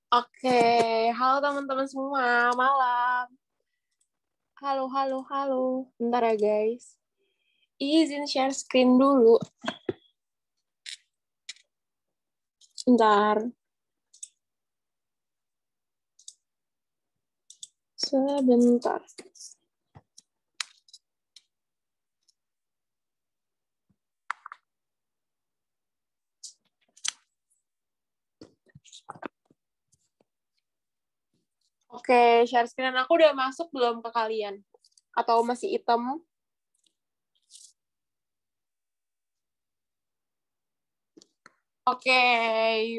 Oke, halo teman-teman semua, malam. Halo, halo, halo. Bentar ya guys. Izin share screen dulu. Bentar. Sebentar. Oke, share screen aku udah masuk belum ke kalian? Atau masih hitam? Oke,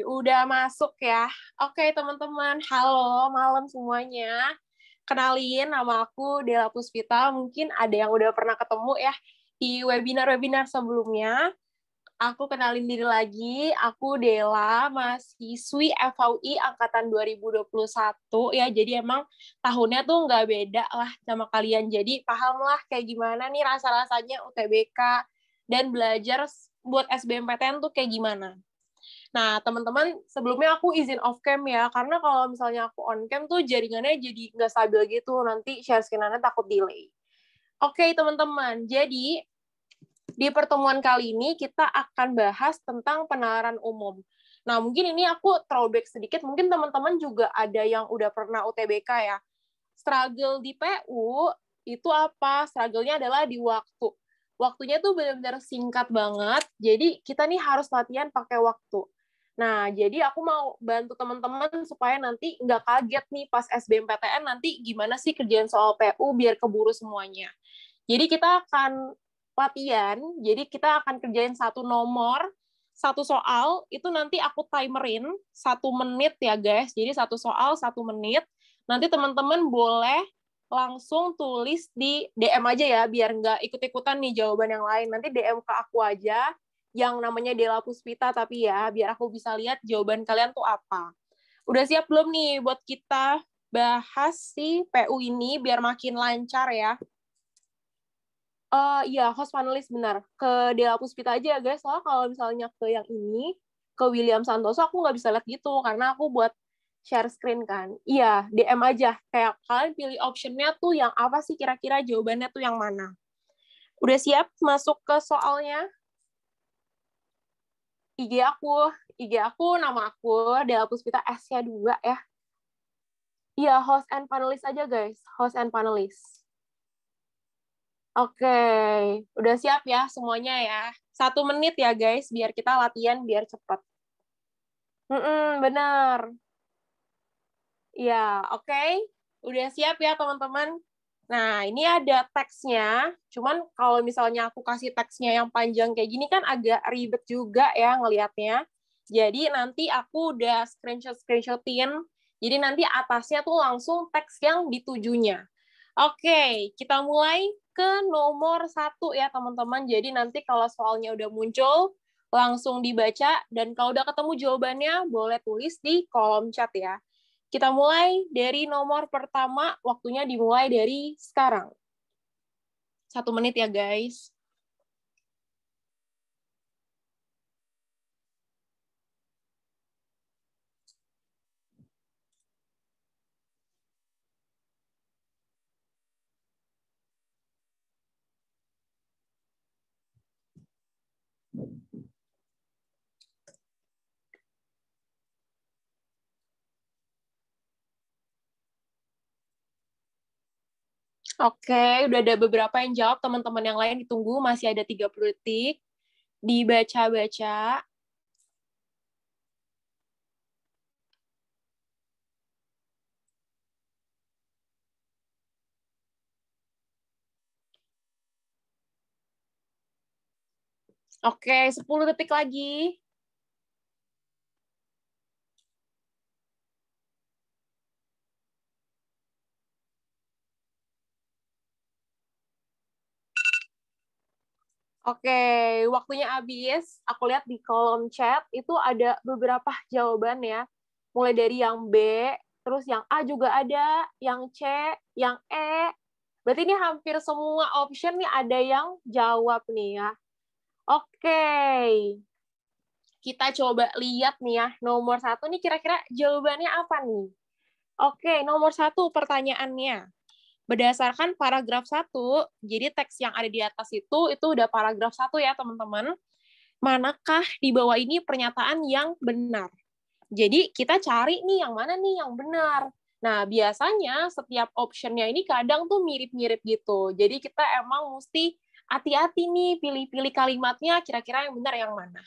udah masuk ya. Oke, teman-teman. Halo, malam semuanya. Kenalin, nama aku Dela Puspita. Mungkin ada yang udah pernah ketemu ya di webinar-webinar sebelumnya. Aku kenalin diri lagi, aku Dela, mahasiswi FHUI Angkatan 2021 ya, jadi emang tahunnya tuh nggak beda lah sama kalian, jadi paham lah kayak gimana nih rasa-rasanya UTBK dan belajar buat SBMPTN tuh kayak gimana. Nah, teman-teman, sebelumnya aku izin off cam ya, karena kalau misalnya aku on cam tuh jaringannya jadi nggak stabil gitu, nanti share screen-nya takut delay. Oke, teman-teman, jadi di pertemuan kali ini kita akan bahas tentang penalaran umum. Nah, mungkin ini aku throwback sedikit, mungkin teman-teman juga ada yang udah pernah UTBK ya. Struggle di PU itu apa? Struggle-nya adalah di waktu. Waktunya tuh benar-benar singkat banget, jadi kita nih harus latihan pakai waktu. Nah, jadi aku mau bantu teman-teman supaya nanti nggak kaget nih pas SBMPTN nanti gimana sih kerjaan soal PU biar keburu semuanya. Jadi kita akan latihan, jadi kita akan kerjain satu nomor, satu soal, itu nanti aku timerin 1 menit ya guys, jadi satu soal 1 menit, nanti teman-teman boleh langsung tulis di DM aja ya, biar nggak ikut-ikutan nih jawaban yang lain, nanti DM ke aku aja, yang namanya Dela Puspita, tapi ya, biar aku bisa lihat jawaban kalian tuh apa. Udah siap belum nih buat kita bahas si PU ini, biar makin lancar ya? Iya, host panelis benar. Ke Dela Puspita aja ya guys. Soalnya kalau misalnya ke yang ini, ke William Santoso, aku nggak bisa lihat gitu. Karena aku buat share screen kan. Iya, DM aja. Kayak kalian pilih optionnya tuh yang apa sih kira-kira jawabannya tuh yang mana. Udah siap masuk ke soalnya? IG aku. IG aku, nama aku, Dela Puspita S-nya 2 ya. Iya, host and panelis aja guys. Host and panelis. Oke, udah siap ya semuanya ya. 1 menit ya guys, biar kita latihan biar cepat. Bener. Ya, oke. Udah siap ya teman-teman. Nah, ini ada teksnya. Cuman kalau misalnya aku kasih teksnya yang panjang kayak gini kan agak ribet juga ya ngelihatnya. Jadi nanti aku udah screenshot-screenshotin. Jadi nanti atasnya tuh langsung teks yang ditujunya. Oke, kita mulai ke nomor 1 ya teman-teman. Jadi nanti kalau soalnya udah muncul, langsung dibaca. Dan kalau udah ketemu jawabannya, boleh tulis di kolom chat ya. Kita mulai dari nomor pertama, waktunya dimulai dari sekarang. 1 menit ya guys. Oke, udah ada beberapa yang jawab. Teman-teman yang lain ditunggu, masih ada 30 detik. Dibaca-baca. Oke, 10 detik lagi. Oke, waktunya habis. Aku lihat di kolom chat itu ada beberapa jawaban ya. Mulai dari yang B, terus yang A juga ada, yang C, yang E. Berarti ini hampir semua option nih ada yang jawab nih ya. Oke. Kita coba lihat nih ya, nomor 1 nih kira-kira jawabannya apa nih? Oke, nomor 1 pertanyaannya. Berdasarkan paragraf 1, jadi teks yang ada di atas itu udah paragraf 1 ya teman-teman. Manakah di bawah ini pernyataan yang benar? Jadi kita cari nih yang mana nih yang benar. Nah, biasanya setiap optionnya ini kadang tuh mirip-mirip gitu. Jadi kita emang mesti hati-hati nih pilih-pilih kalimatnya kira-kira yang benar yang mana.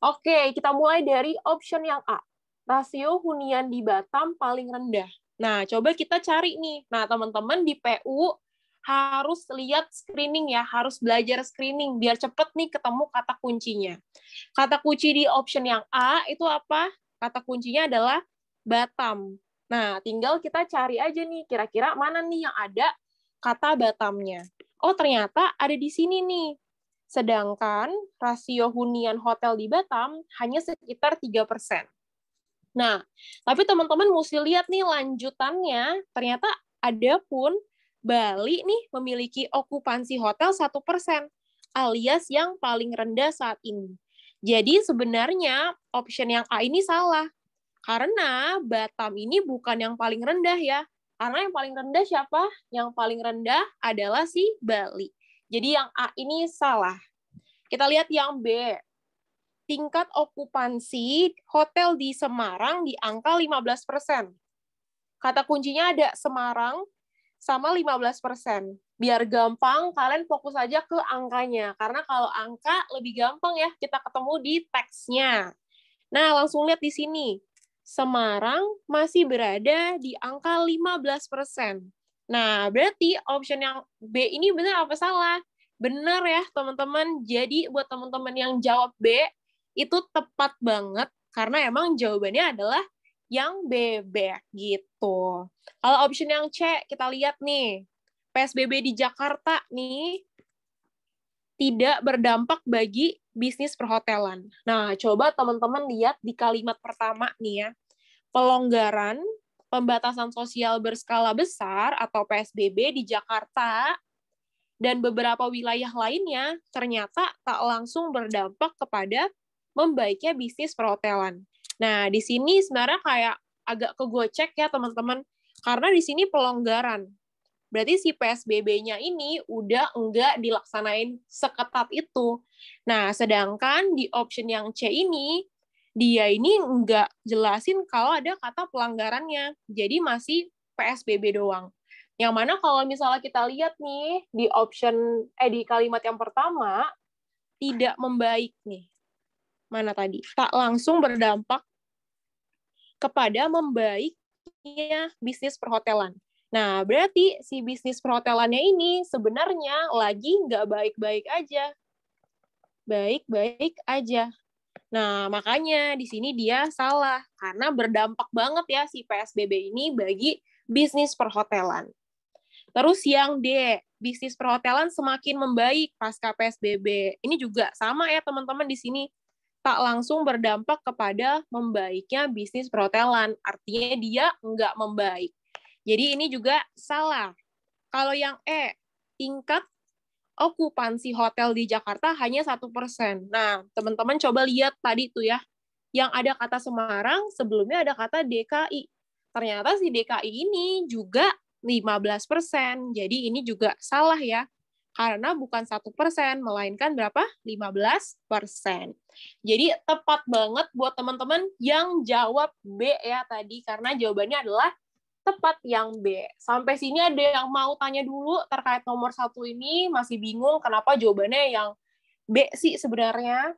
Oke, kita mulai dari option yang A. Rasio hunian di Batam paling rendah. Nah, coba kita cari nih. Nah, teman-teman di PU harus lihat screening ya, harus belajar screening biar cepet nih ketemu kata kuncinya. Kata kunci di option yang A itu apa? Kata kuncinya adalah Batam. Nah, tinggal kita cari aja nih, kira-kira mana nih yang ada kata Batamnya. Oh, ternyata ada di sini nih. Sedangkan rasio hunian hotel di Batam hanya sekitar 3%. Nah, tapi teman-teman mesti lihat nih lanjutannya, ternyata ada pun Bali nih memiliki okupansi hotel 1%, alias yang paling rendah saat ini. Jadi sebenarnya option yang A ini salah, karena Batam ini bukan yang paling rendah ya. Karena yang paling rendah siapa? Yang paling rendah adalah si Bali. Jadi yang A ini salah. Kita lihat yang B. Tingkat okupansi hotel di Semarang di angka 15%. Kata kuncinya ada Semarang sama 15%. Biar gampang, kalian fokus aja ke angkanya. Karena kalau angka lebih gampang ya kita ketemu di teksnya. Nah, langsung lihat di sini. Semarang masih berada di angka 15%. Nah, berarti option yang B ini benar apa salah? Benar ya, teman-teman. Jadi, buat teman-teman yang jawab B, itu tepat banget, karena emang jawabannya adalah yang bebek gitu. Kalau option yang C, kita lihat nih. PSBB di Jakarta nih, tidak berdampak bagi bisnis perhotelan. Nah, coba teman-teman lihat di kalimat pertama nih ya. Pelonggaran pembatasan sosial berskala besar atau PSBB di Jakarta dan beberapa wilayah lainnya ternyata tak langsung berdampak kepada membaiknya bisnis perhotelan. Nah, di sini sebenarnya kayak agak kegocek ya teman-teman, karena di sini pelonggaran. Berarti si PSBB-nya ini udah enggak dilaksanain seketat itu. Nah, sedangkan di option yang C ini, dia ini enggak jelasin kalau ada kata pelanggarannya. Jadi masih PSBB doang. Yang mana kalau misalnya kita lihat nih di di kalimat yang pertama, tidak membaik nih. Mana tadi? Tak langsung berdampak kepada membaiknya bisnis perhotelan. Nah, berarti si bisnis perhotelannya ini sebenarnya lagi nggak baik-baik aja. Baik-baik aja. Nah, makanya di sini dia salah. Karena berdampak banget ya si PSBB ini bagi bisnis perhotelan. Terus yang D, bisnis perhotelan semakin membaik pasca PSBB. Ini juga sama ya teman-teman di sini. Tak langsung berdampak kepada membaiknya bisnis perhotelan. Artinya dia nggak membaik. Jadi ini juga salah. Kalau yang E, tingkat okupansi hotel di Jakarta hanya 1%. Nah, teman-teman coba lihat tadi tuh ya. Yang ada kata Semarang, sebelumnya ada kata DKI. Ternyata si DKI ini juga 15%. Jadi ini juga salah ya. Karena bukan 1%, melainkan berapa? 15%. Jadi tepat banget buat teman-teman yang jawab B ya tadi, karena jawabannya adalah tepat yang B. Sampai sini ada yang mau tanya dulu terkait nomor 1 ini, masih bingung kenapa jawabannya yang B sih sebenarnya?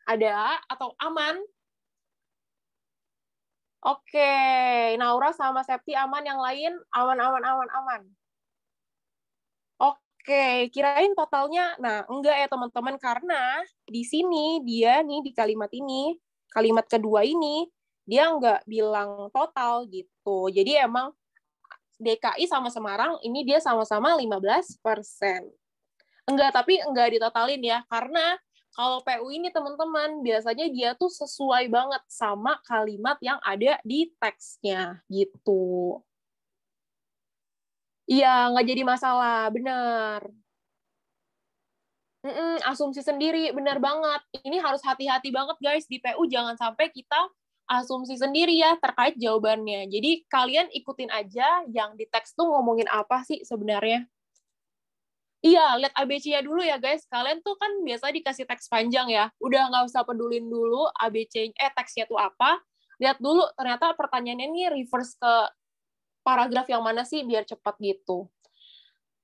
Ada atau aman? Oke, Naura sama Septi aman, yang lain aman, aman, aman, aman. Oke, kirain totalnya, nah enggak ya teman-teman, karena di sini dia nih di kalimat ini, kalimat kedua ini, dia nggak bilang total gitu. Jadi emang DKI sama Semarang ini dia sama-sama 15%. Tapi enggak ditotalin ya, karena kalau PU ini teman-teman, biasanya dia tuh sesuai banget sama kalimat yang ada di teksnya gitu. Iya, nggak jadi masalah, benar. Asumsi sendiri, benar banget. Ini harus hati-hati banget guys, di PU jangan sampai kita asumsi sendiri ya terkait jawabannya. Jadi kalian ikutin aja yang di teks tuh ngomongin apa sih sebenarnya. Iya, lihat ABC-nya dulu ya guys. Kalian tuh kan biasa dikasih teks panjang ya. Udah nggak usah pedulin dulu ABC, teksnya tuh apa. Lihat dulu ternyata pertanyaannya ini reverse ke paragraf yang mana sih biar cepat gitu.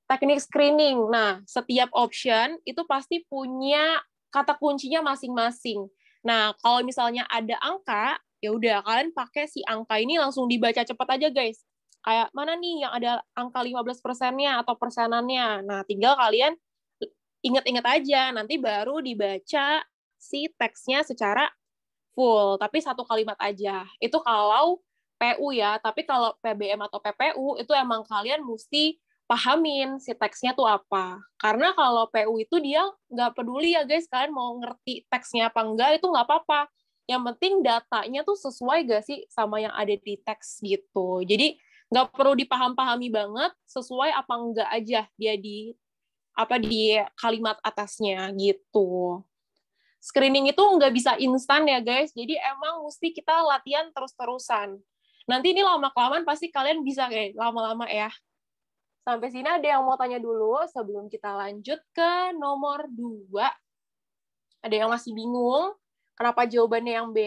Teknik screening. Nah, setiap option itu pasti punya kata kuncinya masing-masing. Nah, kalau misalnya ada angka, ya udah kalian pakai si angka ini langsung dibaca cepat aja, guys. Kayak mana nih yang ada angka 15%-nya atau persenannya. Nah, tinggal kalian ingat-ingat aja, nanti baru dibaca si teksnya secara full, tapi satu kalimat aja. Itu kalau PU ya, tapi kalau PBM atau PPU itu emang kalian mesti pahamin si teksnya tuh apa. Karena kalau PU itu dia nggak peduli ya guys, kalian mau ngerti teksnya apa enggak, itu nggak apa-apa. Yang penting datanya tuh sesuai gak sih sama yang ada di teks gitu. Jadi nggak perlu dipaham-pahami banget, sesuai apa enggak aja dia di kalimat atasnya gitu. Screening itu nggak bisa instan ya guys, jadi emang mesti kita latihan terus-terusan. Nanti ini lama-kelamaan pasti kalian bisa kayak lama-lama ya. Sampai sini ada yang mau tanya dulu sebelum kita lanjut ke nomor 2. Ada yang masih bingung? Kenapa jawabannya yang B?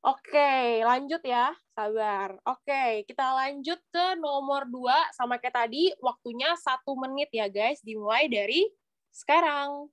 Oke, lanjut ya. Sabar. Oke, kita lanjut ke nomor 2. Sama kayak tadi, waktunya 1 menit ya guys. Dimulai dari sekarang.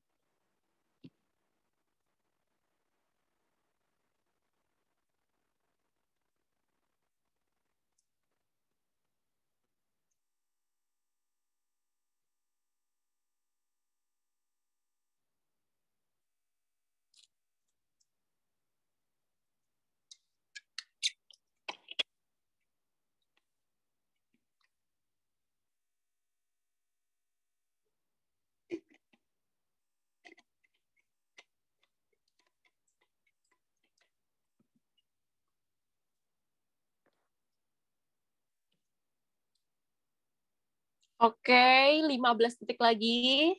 Oke, 15 detik lagi.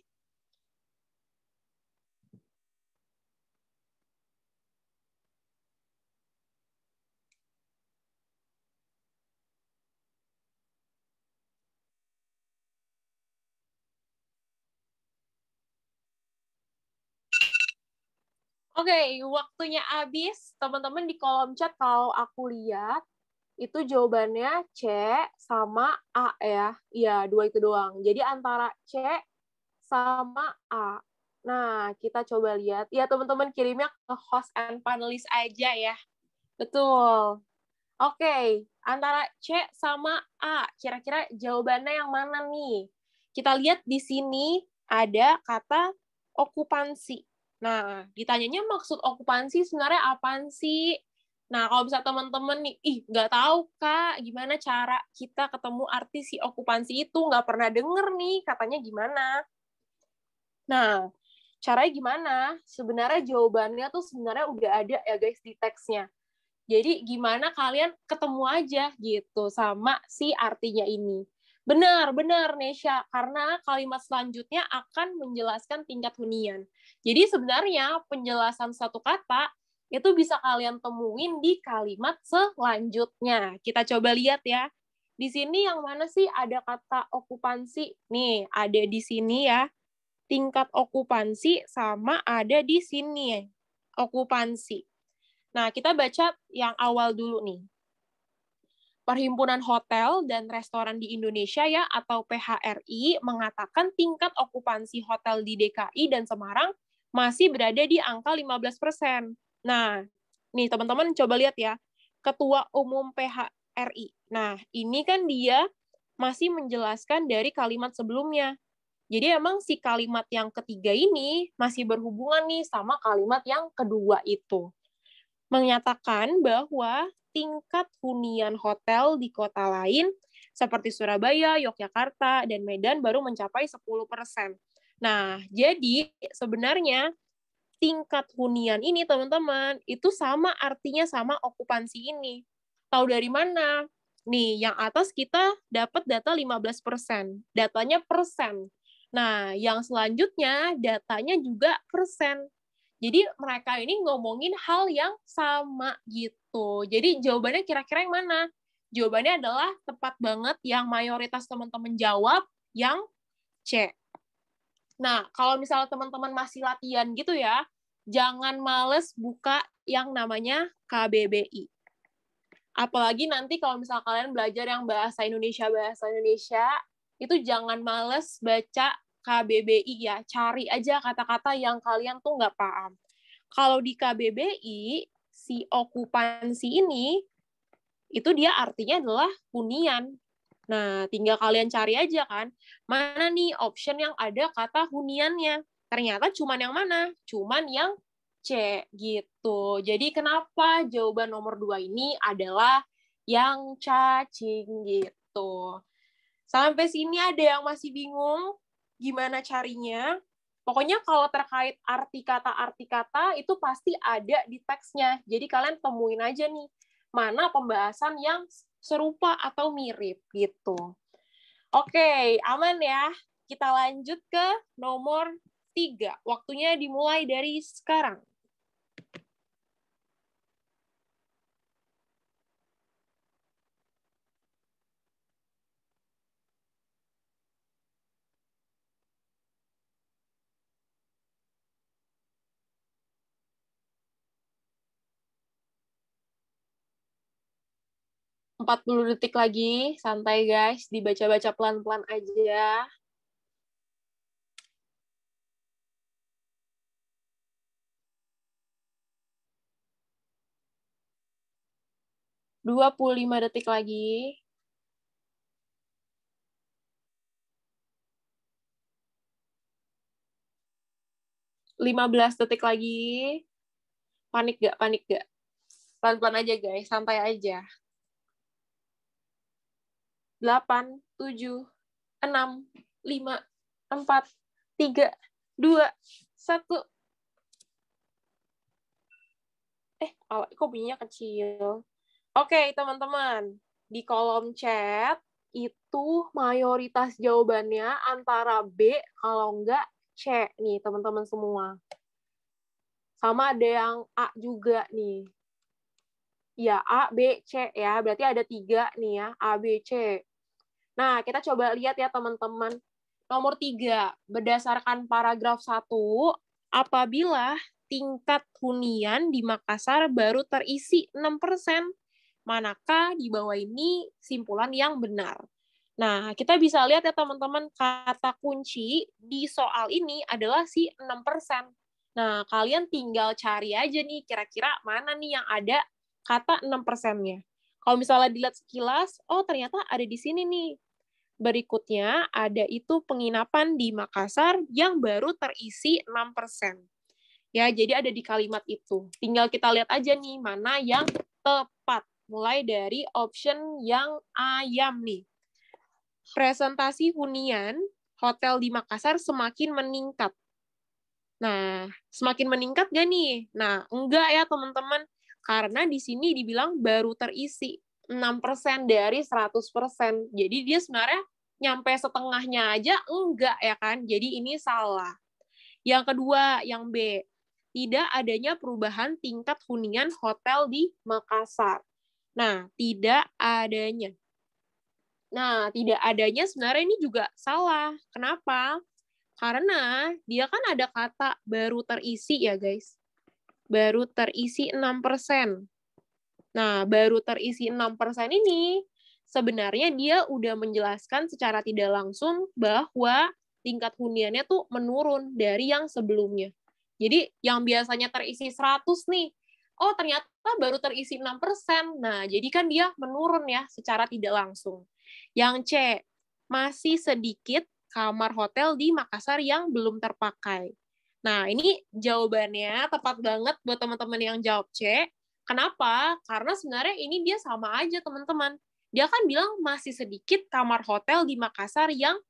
Oke, waktunya habis. Teman-teman di kolom chat kalau aku lihat, itu jawabannya C sama A ya. Iya, 2 itu doang. Jadi antara C sama A. Nah, kita coba lihat. Ya, teman-teman kirimnya ke host and panelist aja ya. Betul. Oke, antara C sama A. Kira-kira jawabannya yang mana nih? Kita lihat di sini ada kata okupansi. Nah, ditanyanya maksud okupansi sebenarnya apaan sih? Nah, kalau bisa teman-teman nih, nggak tahu, Kak, gimana cara kita ketemu arti si okupansi itu? Nggak pernah denger nih, katanya gimana? Nah, caranya gimana? Sebenarnya jawabannya tuh sebenarnya udah ada ya guys di teksnya. Jadi gimana kalian ketemu aja gitu sama si artinya ini. Benar Nesya, karena kalimat selanjutnya akan menjelaskan tingkat hunian. Jadi sebenarnya penjelasan satu kata itu bisa kalian temuin di kalimat selanjutnya. Kita coba lihat ya. Di sini yang mana sih ada kata okupansi? Nih, ada di sini ya. Tingkat okupansi sama ada di sini. Okupansi. Nah, kita baca yang awal dulu nih. Perhimpunan Hotel dan Restoran di Indonesia ya atau PHRI mengatakan tingkat okupansi hotel di DKI dan Semarang masih berada di angka 15%. Nah, nih teman-teman coba lihat ya. Ketua Umum PHRI. Nah, ini kan dia masih menjelaskan dari kalimat sebelumnya. Jadi emang si kalimat yang ketiga ini masih berhubungan nih sama kalimat yang kedua itu. Menyatakan bahwa tingkat hunian hotel di kota lain seperti Surabaya, Yogyakarta, dan Medan baru mencapai 10%. Nah, jadi sebenarnya tingkat hunian ini, teman-teman, itu sama artinya sama okupansi ini. Tahu dari mana? Nih, yang atas kita dapat data 15%. Datanya persen. Nah, yang selanjutnya datanya juga persen. Jadi mereka ini ngomongin hal yang sama gitu. Jadi jawabannya kira-kira yang mana? Jawabannya adalah tepat banget yang mayoritas teman-teman jawab yang C. Nah, kalau misalnya teman-teman masih latihan gitu ya, jangan males buka yang namanya KBBI. Apalagi nanti kalau misalnya kalian belajar yang bahasa Indonesia, itu jangan males baca KBBI ya. Cari aja kata-kata yang kalian tuh nggak paham. Kalau di KBBI, si okupansi ini, itu dia artinya adalah hunian. Nah, tinggal kalian cari aja kan, mana nih option yang ada kata huniannya. Ternyata cuman yang mana? Cuman yang C gitu. Jadi kenapa jawaban nomor 2 ini adalah yang cacing gitu. Sampai sini ada yang masih bingung gimana carinya? Pokoknya kalau terkait arti kata itu pasti ada di teksnya. Jadi kalian temuin aja nih, mana pembahasan yang serupa atau mirip gitu. Oke, aman ya. Kita lanjut ke nomor 3. Waktunya dimulai dari sekarang. 40 detik lagi, santai guys, dibaca-baca pelan-pelan aja. 25 detik lagi. 15 detik lagi. Panik gak? Panik gak? Pelan-pelan aja guys, santai aja. 8, 7, 6, 5, 4, 3, 2, 1. Kok bunyinya kecil? Oke, teman-teman. Di kolom chat, itu mayoritas jawabannya antara B, kalau enggak C nih, teman-teman semua. Sama ada yang A juga nih. Ya, A, B, C ya. Berarti ada 3 nih ya, A, B, C. Nah, kita coba lihat ya, teman-teman. Nomor 3, berdasarkan paragraf 1, apabila tingkat hunian di Makassar baru terisi 6%, manakah di bawah ini simpulan yang benar? Nah, kita bisa lihat ya teman-teman, kata kunci di soal ini adalah si 6%. Nah, kalian tinggal cari aja nih, kira-kira mana nih yang ada kata 6%-nya. Kalau misalnya dilihat sekilas, oh ternyata ada di sini nih. Berikutnya ada itu penginapan di Makassar yang baru terisi 6%. Ya, jadi ada di kalimat itu. Tinggal kita lihat aja nih mana yang tepat. Mulai dari option yang ayam nih. Presentasi hunian hotel di Makassar semakin meningkat. Nah, semakin meningkat gak nih? Nah, enggak ya teman-teman. Karena di sini dibilang baru terisi 6% dari 100%. Jadi dia sebenarnya nyampe setengahnya aja enggak ya kan? Jadi ini salah. Yang kedua, yang B. Tidak adanya perubahan tingkat hunian hotel di Makassar. Nah, tidak adanya. Nah, tidak adanya sebenarnya ini juga salah. Kenapa? Karena dia kan ada kata baru terisi ya guys. Baru terisi 6%. Nah, baru terisi 6% ini sebenarnya dia udah menjelaskan secara tidak langsung bahwa tingkat huniannya tuh menurun dari yang sebelumnya. Jadi yang biasanya terisi 100 nih, oh ternyata baru terisi 6%. Nah, jadi kan dia menurun ya secara tidak langsung. Yang C, masih sedikit kamar hotel di Makassar yang belum terpakai. Nah, ini jawabannya tepat banget buat teman-teman yang jawab C. Kenapa? Karena sebenarnya ini dia sama aja, teman-teman. Dia kan bilang masih sedikit kamar hotel di Makassar yang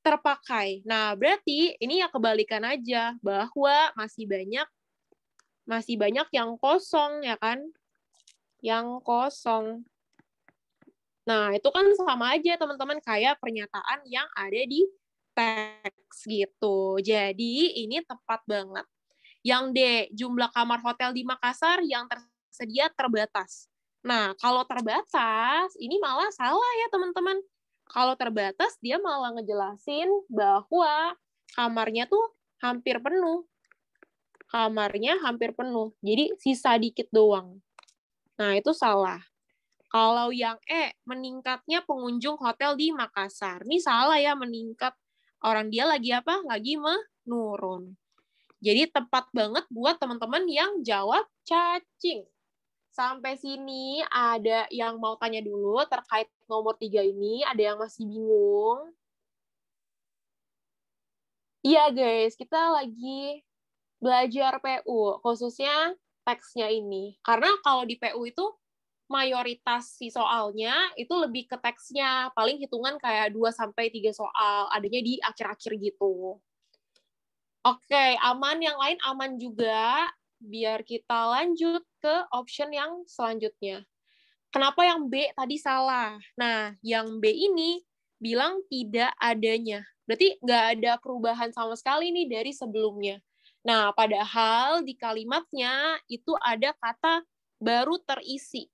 terpakai. Nah, berarti ini ya kebalikan aja, bahwa masih banyak yang kosong, ya kan? Yang kosong. Nah, itu kan sama aja, teman-teman, kayak pernyataan yang ada di teks gitu. Jadi ini tepat banget. Yang D, jumlah kamar hotel di Makassar yang tersedia terbatas. Nah, kalau terbatas, ini malah salah ya teman-teman. Kalau terbatas, dia malah ngejelasin bahwa kamarnya tuh hampir penuh. Kamarnya hampir penuh. Jadi sisa dikit doang. Nah, itu salah. Kalau yang E, meningkatnya pengunjung hotel di Makassar. Ini salah ya, meningkat. Orang dia lagi apa? Lagi menurun. Jadi tepat banget buat teman-teman yang jawab cacing. Sampai sini ada yang mau tanya dulu terkait nomor 3 ini? Ada yang masih bingung? Iya guys, kita lagi belajar PU, khususnya teksnya ini. Karena kalau di PU itu mayoritas si soalnya itu lebih ke teksnya, paling hitungan kayak 2-3 soal, adanya di akhir-akhir gitu. Oke, aman, yang lain aman juga, biar kita lanjut ke option yang selanjutnya. Kenapa yang B tadi salah? Nah, yang B ini bilang tidak adanya. Berarti nggak ada perubahan sama sekali nih dari sebelumnya. Nah, padahal di kalimatnya itu ada kata baru terisi.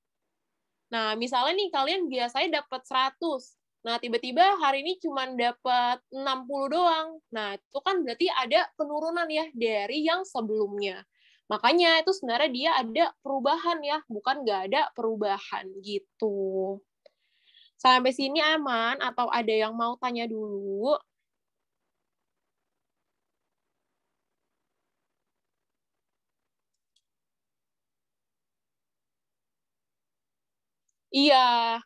Nah, misalnya nih kalian biasanya dapat 100. Nah, tiba-tiba hari ini cuma dapat 60 doang. Nah, itu kan berarti ada penurunan ya dari yang sebelumnya. Makanya itu sebenarnya dia ada perubahan ya, bukan nggak ada perubahan gitu. Sampai sini aman atau ada yang mau tanya dulu? Iya,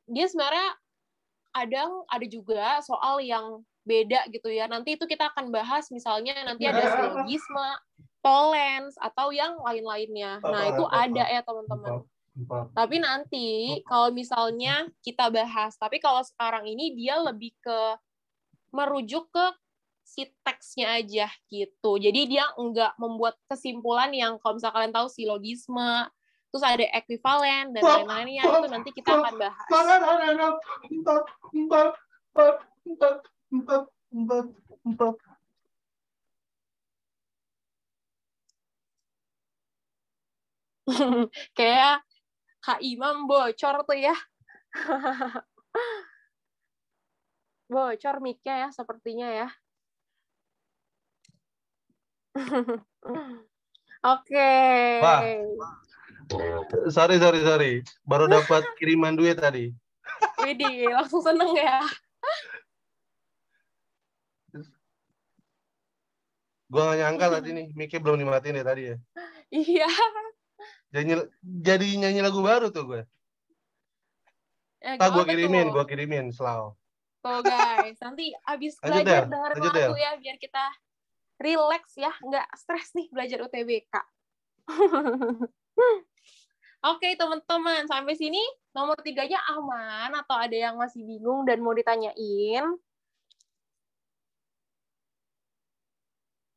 dia sebenarnya ada juga soal yang beda gitu ya. Nanti itu kita akan bahas misalnya nanti ada silogisme, tollens, atau yang lain-lainnya. Nah, itu ada ya teman-teman. Tapi nanti kalau misalnya kita bahas, tapi kalau sekarang ini dia lebih ke merujuk ke si teksnya aja gitu. Jadi dia enggak membuat kesimpulan yang kalau misalnya kalian tahu silogisme, terus ada ekuivalen dan lain-lainnya, itu nanti kita akan bahas. Kayak Kak Imam bocor tuh ya. Bocor mic-nya ya sepertinya ya. Oke. Wah, sorry. Baru dapat kiriman duit tadi. Widih, langsung seneng ya. Gue gak nyangka tadi nih, mic-nya belum dimatiin ya tadi ya. Iya. Jadi nyanyi lagu baru tuh gue. Gak Gue apa tuh. kirimin selalu. Tuh guys, nanti abis Lanjut belajar Del, dengerin lanjut Del. lagu ya, biar kita relax ya, nggak stres nih belajar UTBK. Oke teman-teman, sampai sini nomor 3-nya aman atau ada yang masih bingung dan mau ditanyain?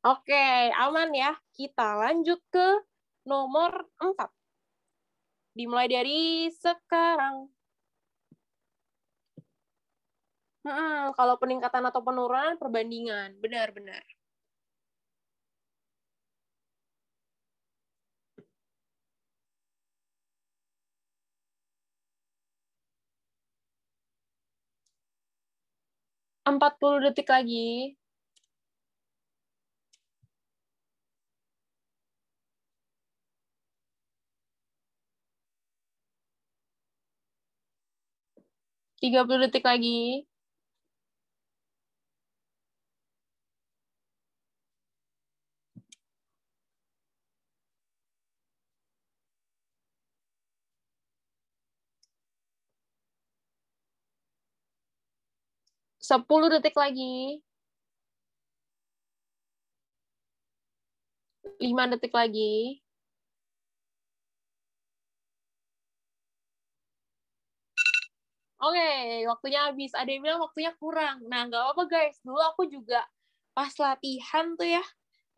Oke, aman ya. Kita lanjut ke nomor 4. Dimulai dari sekarang. Kalau peningkatan atau penurunan, perbandingan. Benar-benar. Empat 40 detik lagi. Tiga 30 detik lagi. 10 detik lagi. 5 detik lagi. Oke, waktunya habis. Ada yang bilang waktunya kurang. Nah, nggak apa-apa guys. Dulu aku juga pas latihan tuh ya,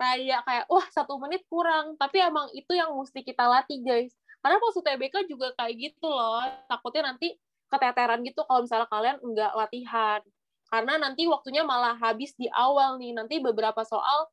kayak, wah 1 menit kurang. Tapi emang itu yang mesti kita latih guys. Karena pas UTBK juga kayak gitu loh. Takutnya nanti keteteran gitu kalau misalnya kalian nggak latihan. Karena nanti waktunya malah habis di awal nih. Nanti beberapa soal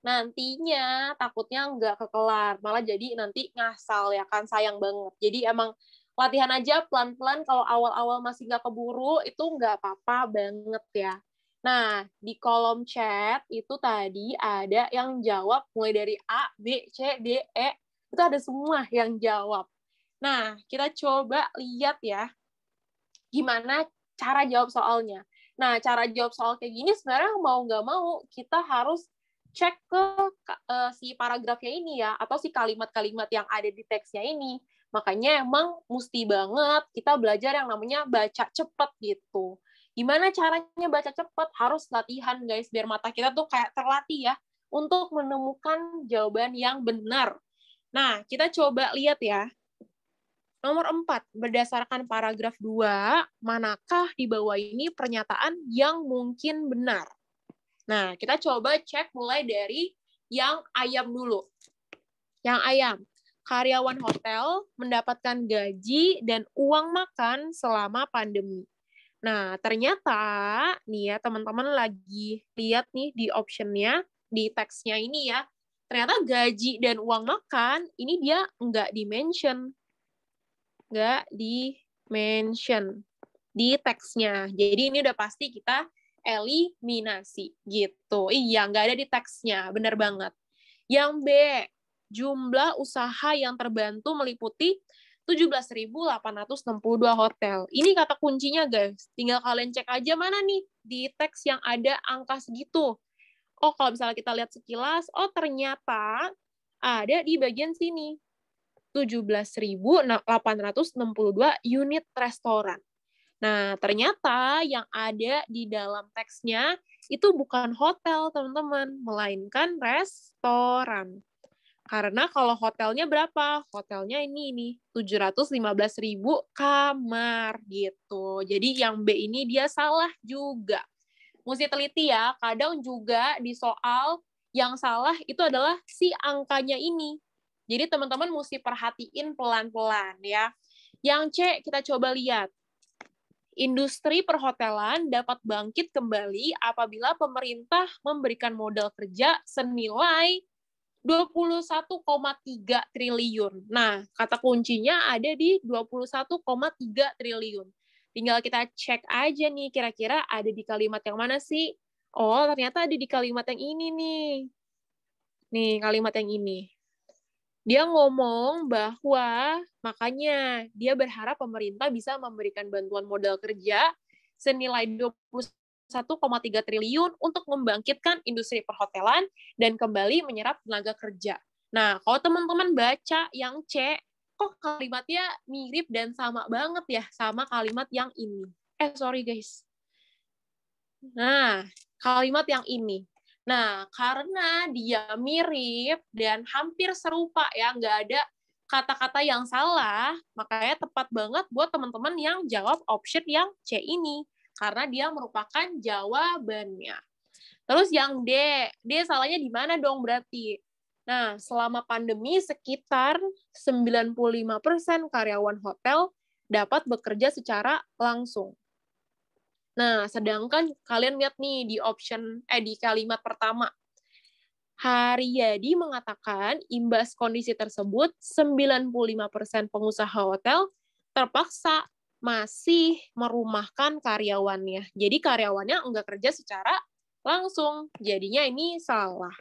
nantinya takutnya nggak kekelar. Malah jadi nanti ngasal ya kan, sayang banget. Jadi emang latihan aja pelan-pelan, kalau awal-awal masih nggak keburu, itu nggak apa-apa banget ya. Nah, di kolom chat itu tadi ada yang jawab mulai dari A, B, C, D, E. Itu ada semua yang jawab. Nah, kita coba lihat ya, gimana cara jawab soalnya. Nah, cara jawab soal kayak gini sebenarnya mau nggak mau, kita harus cek ke si paragrafnya ini ya, atau si kalimat-kalimat yang ada di teksnya ini. Makanya emang mesti banget kita belajar yang namanya baca cepet gitu. Gimana caranya baca cepet? Harus latihan guys, biar mata kita tuh kayak terlatih ya, untuk menemukan jawaban yang benar. Nah, kita coba lihat ya. Nomor 4, berdasarkan paragraf 2, manakah di bawah ini pernyataan yang mungkin benar? Nah, kita coba cek mulai dari yang ayam dulu. Yang ayam, karyawan hotel mendapatkan gaji dan uang makan selama pandemi. Nah, ternyata nih ya teman-teman lagi lihat nih di optionnya, di teksnya ini ya, ternyata gaji dan uang makan ini dia nggak di-mention. Nggak di-mention di teksnya. Jadi ini udah pasti kita eliminasi gitu. Iya, nggak ada di teksnya, bener banget. Yang B, jumlah usaha yang terbantu meliputi 17.862 hotel. Ini kata kuncinya, guys. Tinggal kalian cek aja mana nih di teks yang ada angka segitu. Oh, kalau misalnya kita lihat sekilas, oh ternyata ada di bagian sini. 17.862 unit restoran. Nah, ternyata yang ada di dalam teksnya itu bukan hotel, teman-teman, melainkan restoran. Karena kalau hotelnya berapa? Hotelnya ini nih, 715.000 kamar gitu. Jadi yang B ini dia salah juga. Mesti teliti ya, kadang juga di soal yang salah itu adalah si angkanya ini. Jadi teman-teman mesti perhatiin pelan-pelan ya. Yang C kita coba lihat. Industri perhotelan dapat bangkit kembali apabila pemerintah memberikan modal kerja senilai 21,3 triliun. Nah, kata kuncinya ada di 21,3 triliun. Tinggal kita cek aja nih, kira-kira ada di kalimat yang mana sih? Oh, ternyata ada di kalimat yang ini nih. Nih, kalimat yang ini. Dia ngomong bahwa makanya dia berharap pemerintah bisa memberikan bantuan modal kerja senilai 21,3 triliun untuk membangkitkan industri perhotelan dan kembali menyerap tenaga kerja. Nah, kalau teman-teman baca yang C, kok kalimatnya mirip dan sama banget ya sama kalimat yang ini. Sorry guys. Nah, kalimat yang ini. Nah, karena dia mirip dan hampir serupa ya, nggak ada kata-kata yang salah, makanya tepat banget buat teman-teman yang jawab option yang C ini. Karena dia merupakan jawabannya. Terus yang D salahnya di mana dong berarti? Nah, selama pandemi sekitar 95% karyawan hotel dapat bekerja secara langsung. Nah, sedangkan kalian lihat nih di di kalimat pertama. Haryadi mengatakan imbas kondisi tersebut 95% pengusaha hotel terpaksa masih merumahkan karyawannya. Jadi karyawannya enggak kerja secara langsung. Jadinya ini salah.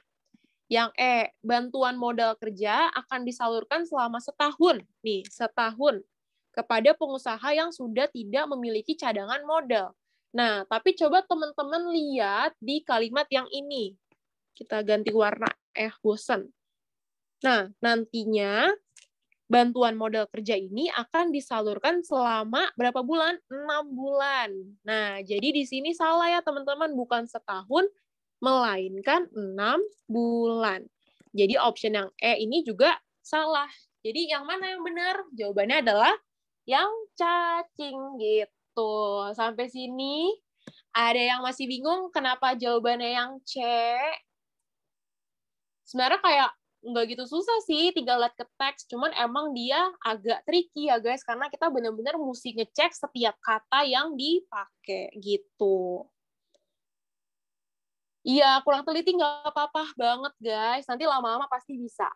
Yang E, bantuan modal kerja akan disalurkan selama setahun. Nih, setahun kepada pengusaha yang sudah tidak memiliki cadangan modal. Nah, tapi coba teman-teman lihat di kalimat yang ini. Kita ganti warna, bosan. Nah, nantinya bantuan modal kerja ini akan disalurkan selama berapa bulan? 6 bulan. Nah, jadi di sini salah ya teman-teman, bukan setahun, melainkan 6 bulan. Jadi option yang E ini juga salah. Jadi yang mana yang benar? Jawabannya adalah yang cacing gitu. Tuh, sampai sini ada yang masih bingung kenapa jawabannya yang C? Sebenarnya kayak nggak gitu susah sih, tinggal lihat ke teks. Cuman emang dia agak tricky ya guys, karena kita benar-benar mesti ngecek setiap kata yang dipakai gitu. Iya, kurang teliti nggak apa-apa banget, guys. Nanti lama-lama pasti bisa.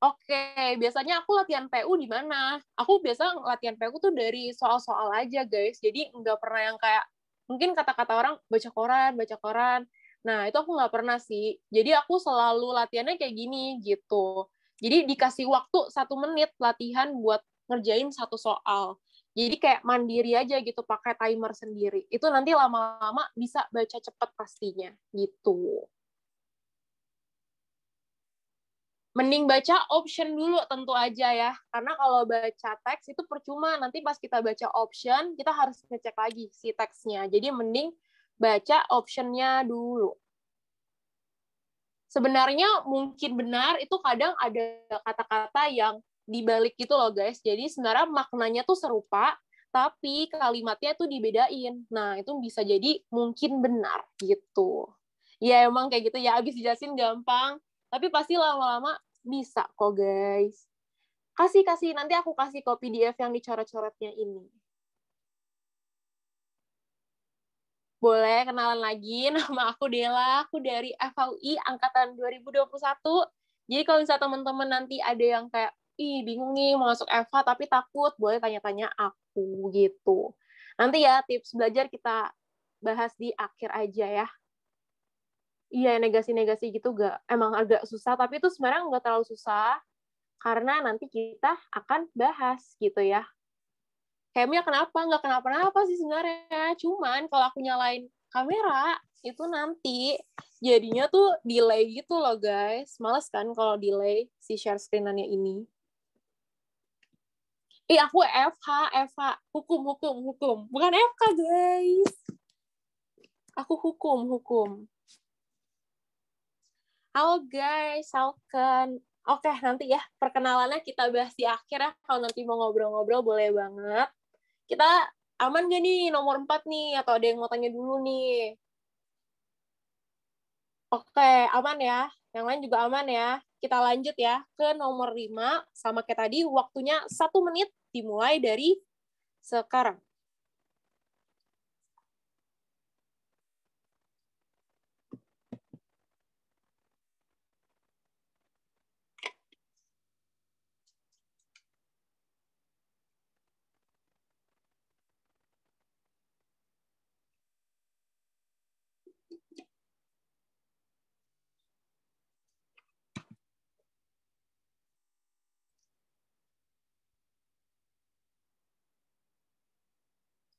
Oke, biasanya aku latihan PU di mana? Aku biasa latihan PU tuh dari soal-soal aja, guys. Jadi nggak pernah yang kayak, mungkin kata-kata orang baca koran, baca koran. Nah, itu aku nggak pernah sih. Jadi aku selalu latihannya kayak gini, gitu. Jadi dikasih waktu 1 menit latihan buat ngerjain satu soal. Jadi kayak mandiri aja gitu, pakai timer sendiri. Itu nanti lama-lama bisa baca cepet pastinya, gitu. Mending baca option dulu tentu aja ya. Karena kalau baca teks itu percuma. Nanti pas kita baca option, kita harus ngecek lagi si teksnya. Jadi mending baca optionnya dulu. Sebenarnya mungkin benar, itu kadang ada kata-kata yang dibalik gitu loh guys. Jadi sebenarnya maknanya tuh serupa, tapi kalimatnya tuh dibedain. Nah, itu bisa jadi mungkin benar gitu. Ya emang kayak gitu ya, abis dijelasin gampang, tapi pasti lama-lama bisa kok guys. Kasih, nanti aku kasih kok PDF yang dicoret-coretnya ini. Boleh kenalan lagi, nama aku Dela, aku dari FHUI Angkatan 2021. Jadi kalau misalnya teman-teman nanti ada yang kayak, ih bingung nih mau masuk FH tapi takut, boleh tanya-tanya aku gitu. Nanti ya tips belajar kita bahas di akhir aja ya. Iya, negasi-negasi gitu emang agak susah, tapi itu sebenarnya nggak terlalu susah, karena nanti kita akan bahas gitu ya. Camnya kenapa? Nggak kenapa-napa sih sebenarnya. Cuman kalau aku nyalain kamera, itu nanti jadinya tuh delay gitu loh guys. Males kan kalau delay si share screen-annya ini. Aku FH. Hukum. Bukan FK guys. Aku hukum. Halo guys, Salken. Oke, nanti ya perkenalannya kita bahas di akhir ya. Kalau nanti mau ngobrol-ngobrol boleh banget. Kita aman gak nih nomor 4 nih? Atau ada yang mau tanya dulu nih? Oke, aman ya. Yang lain juga aman ya. Kita lanjut ya ke nomor 5. Sama kayak tadi, waktunya 1 menit dimulai dari sekarang.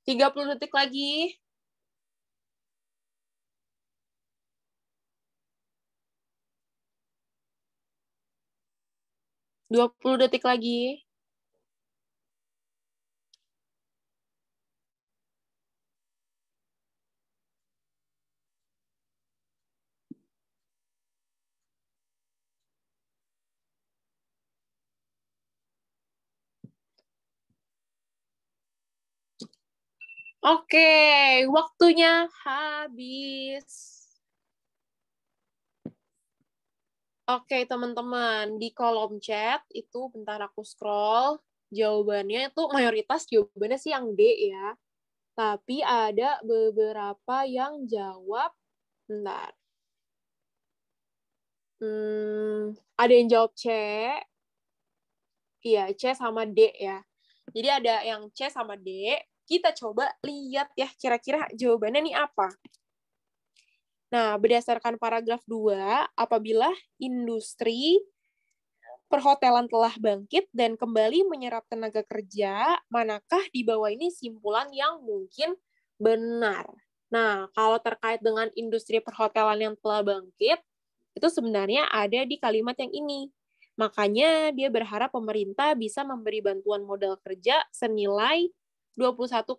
Tiga 30 detik lagi. 20 detik lagi. Oke, waktunya habis. Oke, teman-teman, di kolom chat itu bentar aku scroll. Jawabannya itu mayoritas jawabannya sih yang D ya. Tapi ada beberapa yang jawab, bentar. Ada yang jawab C. Iya, C sama D ya. Jadi ada yang C sama D. Kita coba lihat ya, kira-kira jawabannya nih apa. Nah, berdasarkan paragraf 2, apabila industri perhotelan telah bangkit dan kembali menyerap tenaga kerja, manakah di bawah ini simpulan yang mungkin benar? Nah, kalau terkait dengan industri perhotelan yang telah bangkit, itu sebenarnya ada di kalimat yang ini. Makanya dia berharap pemerintah bisa memberi bantuan modal kerja senilai 21,3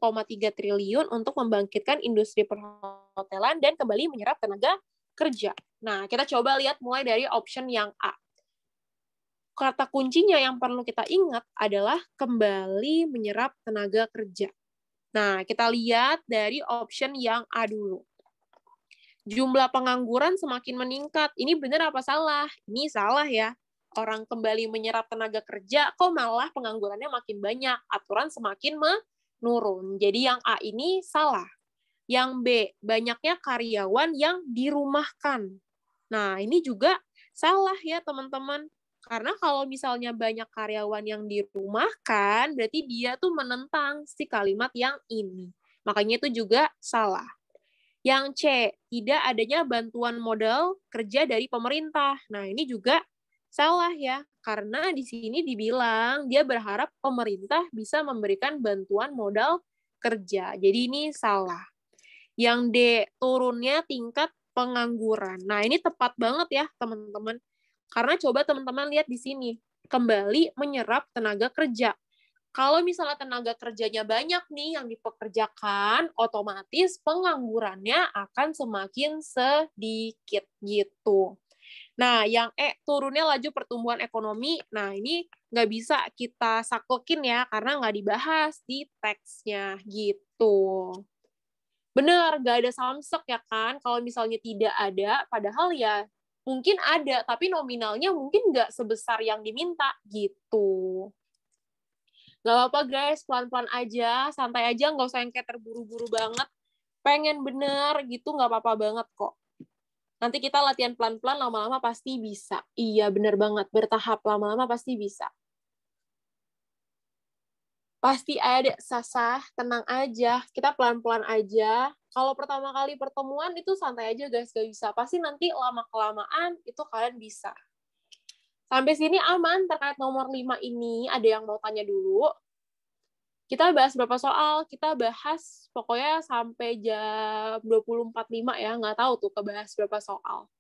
triliun untuk membangkitkan industri perhotelan dan kembali menyerap tenaga kerja. Nah, kita coba lihat mulai dari option yang A. Kata kuncinya yang perlu kita ingat adalah kembali menyerap tenaga kerja. Nah, kita lihat dari option yang A dulu. Jumlah pengangguran semakin meningkat. Ini benar apa salah? Ini salah ya. Orang kembali menyerap tenaga kerja, kok malah penganggurannya makin banyak. Aturan semakin menurun. Jadi yang A ini salah. Yang B, banyaknya karyawan yang dirumahkan. Nah, ini juga salah ya teman-teman. Karena kalau misalnya banyak karyawan yang dirumahkan, berarti dia tuh menentang si kalimat yang ini. Makanya itu juga salah. Yang C, tidak adanya bantuan modal kerja dari pemerintah. Nah, ini juga salah ya. Karena di sini dibilang dia berharap pemerintah bisa memberikan bantuan modal kerja. Jadi ini salah. Yang D, turunnya tingkat pengangguran. Nah, ini tepat banget ya, teman-teman. Karena coba teman-teman lihat di sini, kembali menyerap tenaga kerja. Kalau misalnya tenaga kerjanya banyak nih yang dipekerjakan, otomatis penganggurannya akan semakin sedikit gitu. Nah, yang turunnya laju pertumbuhan ekonomi. Nah, ini nggak bisa kita saklekin ya, karena nggak dibahas di teksnya gitu. Bener, nggak ada samsek ya kan, kalau misalnya tidak ada, padahal ya mungkin ada, tapi nominalnya mungkin nggak sebesar yang diminta, gitu. Nggak apa-apa guys, pelan-pelan aja, santai aja, nggak usah yang kayak terburu-buru banget. Pengen bener gitu, nggak apa-apa banget kok. Nanti kita latihan pelan-pelan, lama-lama pasti bisa. Iya, bener banget, bertahap, lama-lama pasti bisa. Pasti ada, Sasah, tenang aja, kita pelan-pelan aja. Kalau pertama kali pertemuan itu santai aja guys, gak bisa. Pasti nanti lama-kelamaan itu kalian bisa. Sampai sini aman terkait nomor 5 ini, ada yang mau tanya dulu? Kita bahas berapa soal? Kita bahas pokoknya sampai jam 20.45 ya, nggak tahu tuh kebahas berapa soal.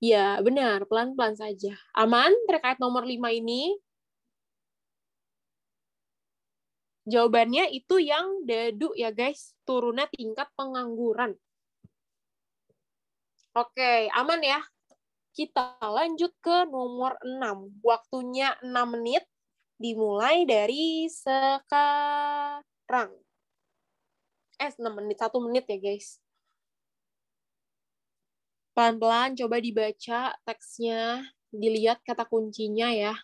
Ya, benar, pelan-pelan saja. Aman terkait nomor 5 ini? Jawabannya itu yang dadu ya guys, turunnya tingkat pengangguran. Oke, aman ya. Kita lanjut ke nomor 6. Waktunya 6 menit, dimulai dari sekarang. 6 menit, 1 menit ya guys. Pelan-pelan coba dibaca teksnya, dilihat kata kuncinya ya.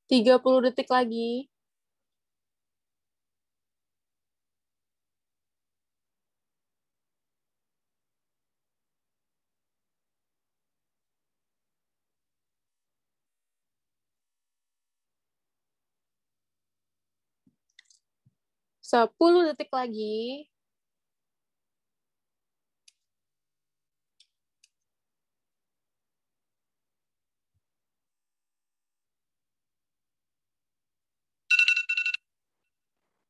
30 detik lagi. Sepuluh detik lagi.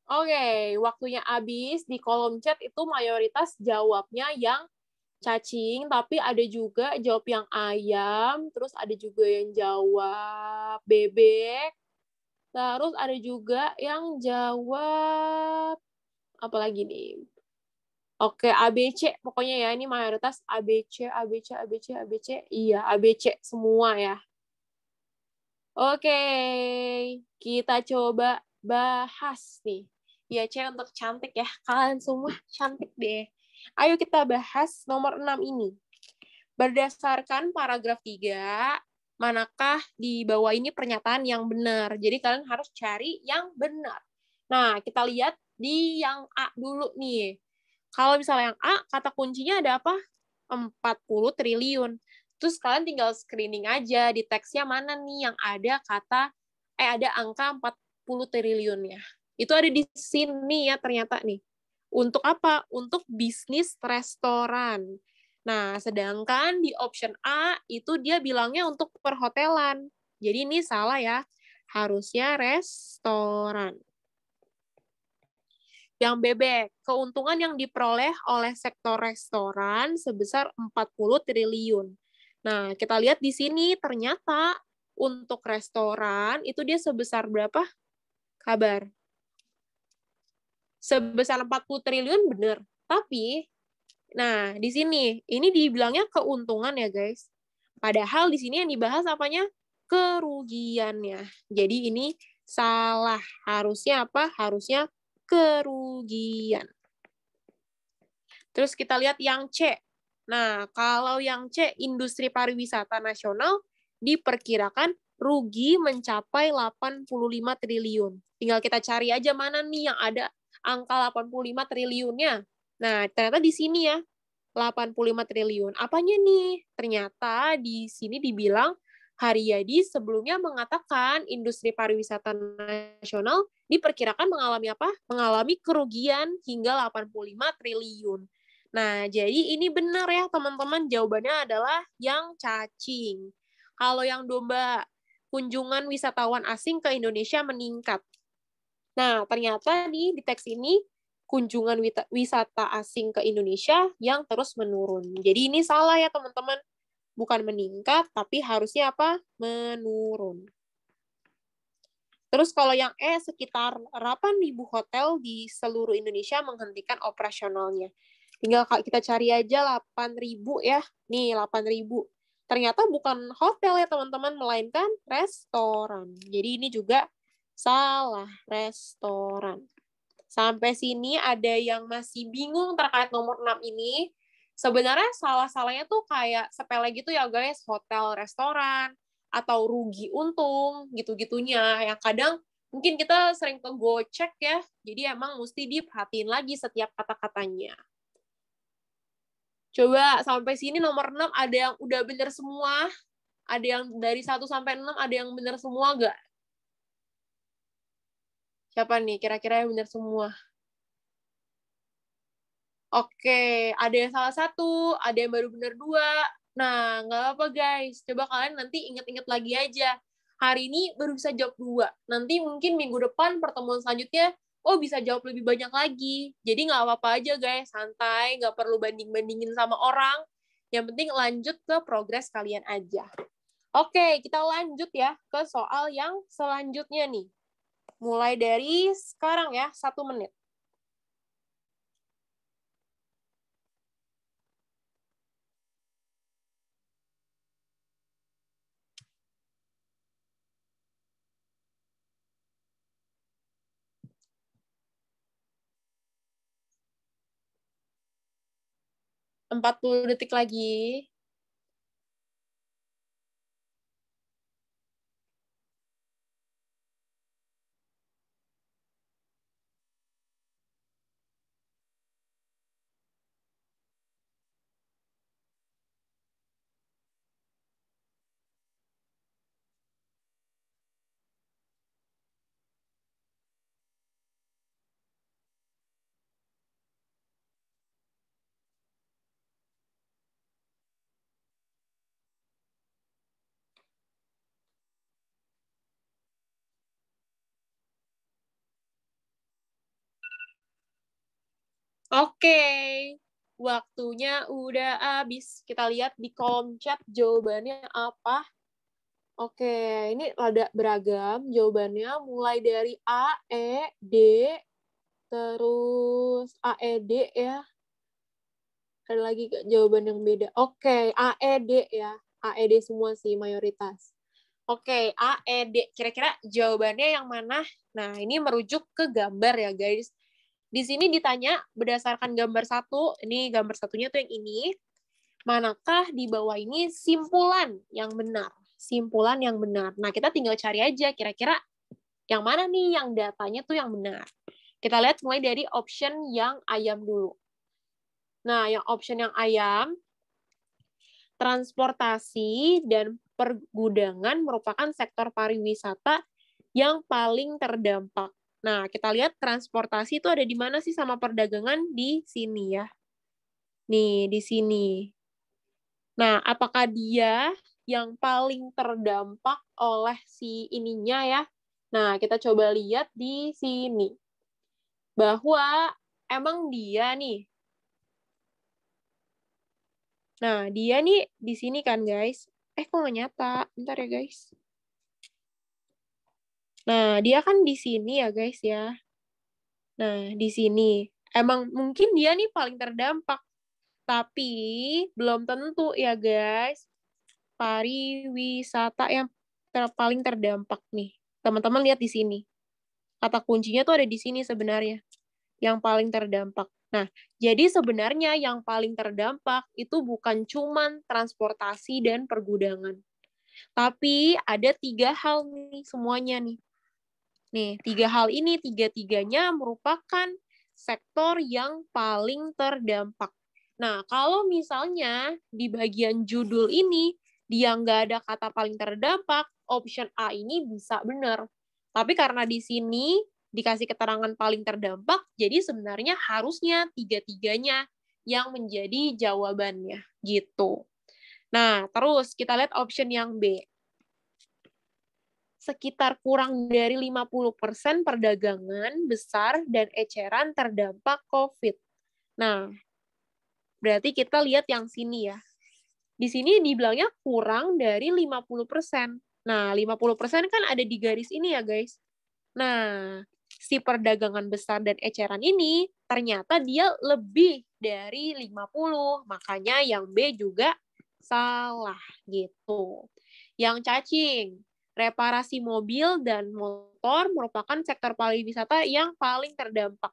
Oke, waktunya habis. Di kolom chat itu mayoritas jawabnya yang cacing, tapi ada juga jawab yang ayam, terus ada juga yang jawab bebek, terus ada juga yang jawab apa lagi nih? Oke, ABC pokoknya ya, ini mayoritas ABC, ABC, ABC, ABC. Iya, ABC semua ya. Oke, kita coba bahas nih. Ya, C untuk cantik ya. Kalian semua cantik deh. Ayo kita bahas nomor 6 ini. Berdasarkan paragraf 3, manakah di bawah ini pernyataan yang benar? Jadi kalian harus cari yang benar. Nah, kita lihat di yang A dulu nih. Kalau misalnya yang A, kata kuncinya ada apa? 40 triliun. Terus kalian tinggal screening aja di teksnya mana nih yang ada ada angka 40 triliunnya. Itu ada di sini ya ternyata nih. Untuk apa? Untuk bisnis restoran. Nah, sedangkan di option A itu dia bilangnya untuk perhotelan. Jadi ini salah ya. Harusnya restoran. Yang bebek, keuntungan yang diperoleh oleh sektor restoran sebesar 40 triliun. Nah, kita lihat di sini ternyata untuk restoran itu dia sebesar berapa? Kabar. Sebesar 40 triliun benar. Tapi, nah di sini, ini dibilangnya keuntungan ya guys. Padahal di sini yang dibahas apanya? Kerugiannya. Jadi ini Salah. Harusnya apa? Harusnya kerugian. Terus kita lihat yang C. Nah, kalau yang C, industri pariwisata nasional diperkirakan rugi mencapai 85 triliun. Tinggal kita cari aja mana nih yang ada angka 85 triliunnya. Nah, ternyata di sini ya, 85 triliun. Apanya nih? Ternyata di sini dibilang Haryadi sebelumnya mengatakan industri pariwisata nasional diperkirakan mengalami apa? Mengalami kerugian hingga 85 triliun. Nah, jadi ini benar ya teman-teman, jawabannya adalah yang cacing. Kalau yang domba, kunjungan wisatawan asing ke Indonesia meningkat. Nah, ternyata nih di teks ini kunjungan wisata asing ke Indonesia yang terus menurun. Jadi ini salah ya teman-teman. Bukan meningkat, tapi harusnya apa? Menurun. Terus kalau yang E, sekitar 8.000 hotel di seluruh Indonesia menghentikan operasionalnya. Tinggal kita cari aja 8.000 ya. Nih, 8.000. Ternyata bukan hotel ya teman-teman, melainkan restoran. Jadi ini juga salah, restoran. Sampai sini ada yang masih bingung terkait nomor 6 ini. Sebenarnya salah-salahnya tuh kayak sepele gitu ya guys, hotel, restoran, atau rugi untung, gitu-gitunya. Yang kadang mungkin kita sering kegocek ya, jadi emang mesti diperhatiin lagi setiap kata-katanya. Coba sampai sini nomor 6 ada yang udah bener semua, ada yang dari 1 sampai 6 ada yang bener semua gak? Siapa nih kira-kira yang bener semua? Oke, ada yang salah satu, ada yang baru bener 2. Nah, nggak apa-apa guys. Coba kalian nanti inget-inget lagi aja. Hari ini baru bisa jawab 2. Nanti mungkin minggu depan pertemuan selanjutnya, oh bisa jawab lebih banyak lagi. Jadi nggak apa-apa aja guys, santai, nggak perlu banding-bandingin sama orang. Yang penting lanjut ke progres kalian aja. Oke, kita lanjut ya ke soal yang selanjutnya nih. Mulai dari sekarang ya, 1 menit. Empat 40 detik lagi. Oke, waktunya udah habis. Kita lihat di kolom chat jawabannya apa. Oke, ini rada beragam jawabannya. Mulai dari A, E, D, terus A, E, D ya. Ada lagi jawaban yang beda. Oke, A, E, D ya. A, E, D semua sih mayoritas. Oke, A, E, D. Kira-kira jawabannya yang mana? Nah, ini merujuk ke gambar ya, guys. Di sini ditanya berdasarkan gambar 1, ini gambar satunya tuh yang ini, manakah di bawah ini simpulan yang benar? Simpulan yang benar. Nah, kita tinggal cari aja kira-kira yang mana nih yang datanya tuh yang benar. Kita lihat mulai dari option yang ayam dulu. Nah, yang option yang ayam, transportasi dan pergudangan merupakan sektor pariwisata yang paling terdampak. Nah, kita lihat transportasi itu ada di mana sih sama perdagangan di sini ya. Nih, di sini. Nah, apakah dia yang paling terdampak oleh si ininya ya? Nah, kita coba lihat di sini. Bahwa emang dia nih. Nah, dia nih di sini kan, guys. Kok nggak nyata? Bentar ya, guys. Nah, dia kan di sini ya, guys ya. Nah, di sini. Emang mungkin dia nih paling terdampak. Tapi belum tentu ya, guys. Pariwisata yang paling terdampak nih. Teman-teman lihat di sini. Kata kuncinya tuh ada di sini sebenarnya. Yang paling terdampak. Nah, jadi sebenarnya yang paling terdampak itu bukan cuman transportasi dan pergudangan. Tapi ada 3 hal nih semuanya nih. Nih, 3 hal ini, tiga-tiganya merupakan sektor yang paling terdampak. Nah, kalau misalnya di bagian judul ini, dia nggak ada kata paling terdampak, option A ini bisa benar. Tapi karena di sini dikasih keterangan paling terdampak, jadi sebenarnya harusnya tiga-tiganya yang menjadi jawabannya, gitu. Nah, terus kita lihat option yang B. Sekitar kurang dari 50% perdagangan besar dan eceran terdampak COVID. Nah, berarti kita lihat yang sini ya. Di sini dibilangnya kurang dari 50%. Nah, 50% kan ada di garis ini ya, guys. Nah, si perdagangan besar dan eceran ini ternyata dia lebih dari 50. Makanya yang B juga salah gitu. Yang cacing, reparasi mobil dan motor merupakan sektor pariwisata yang paling terdampak.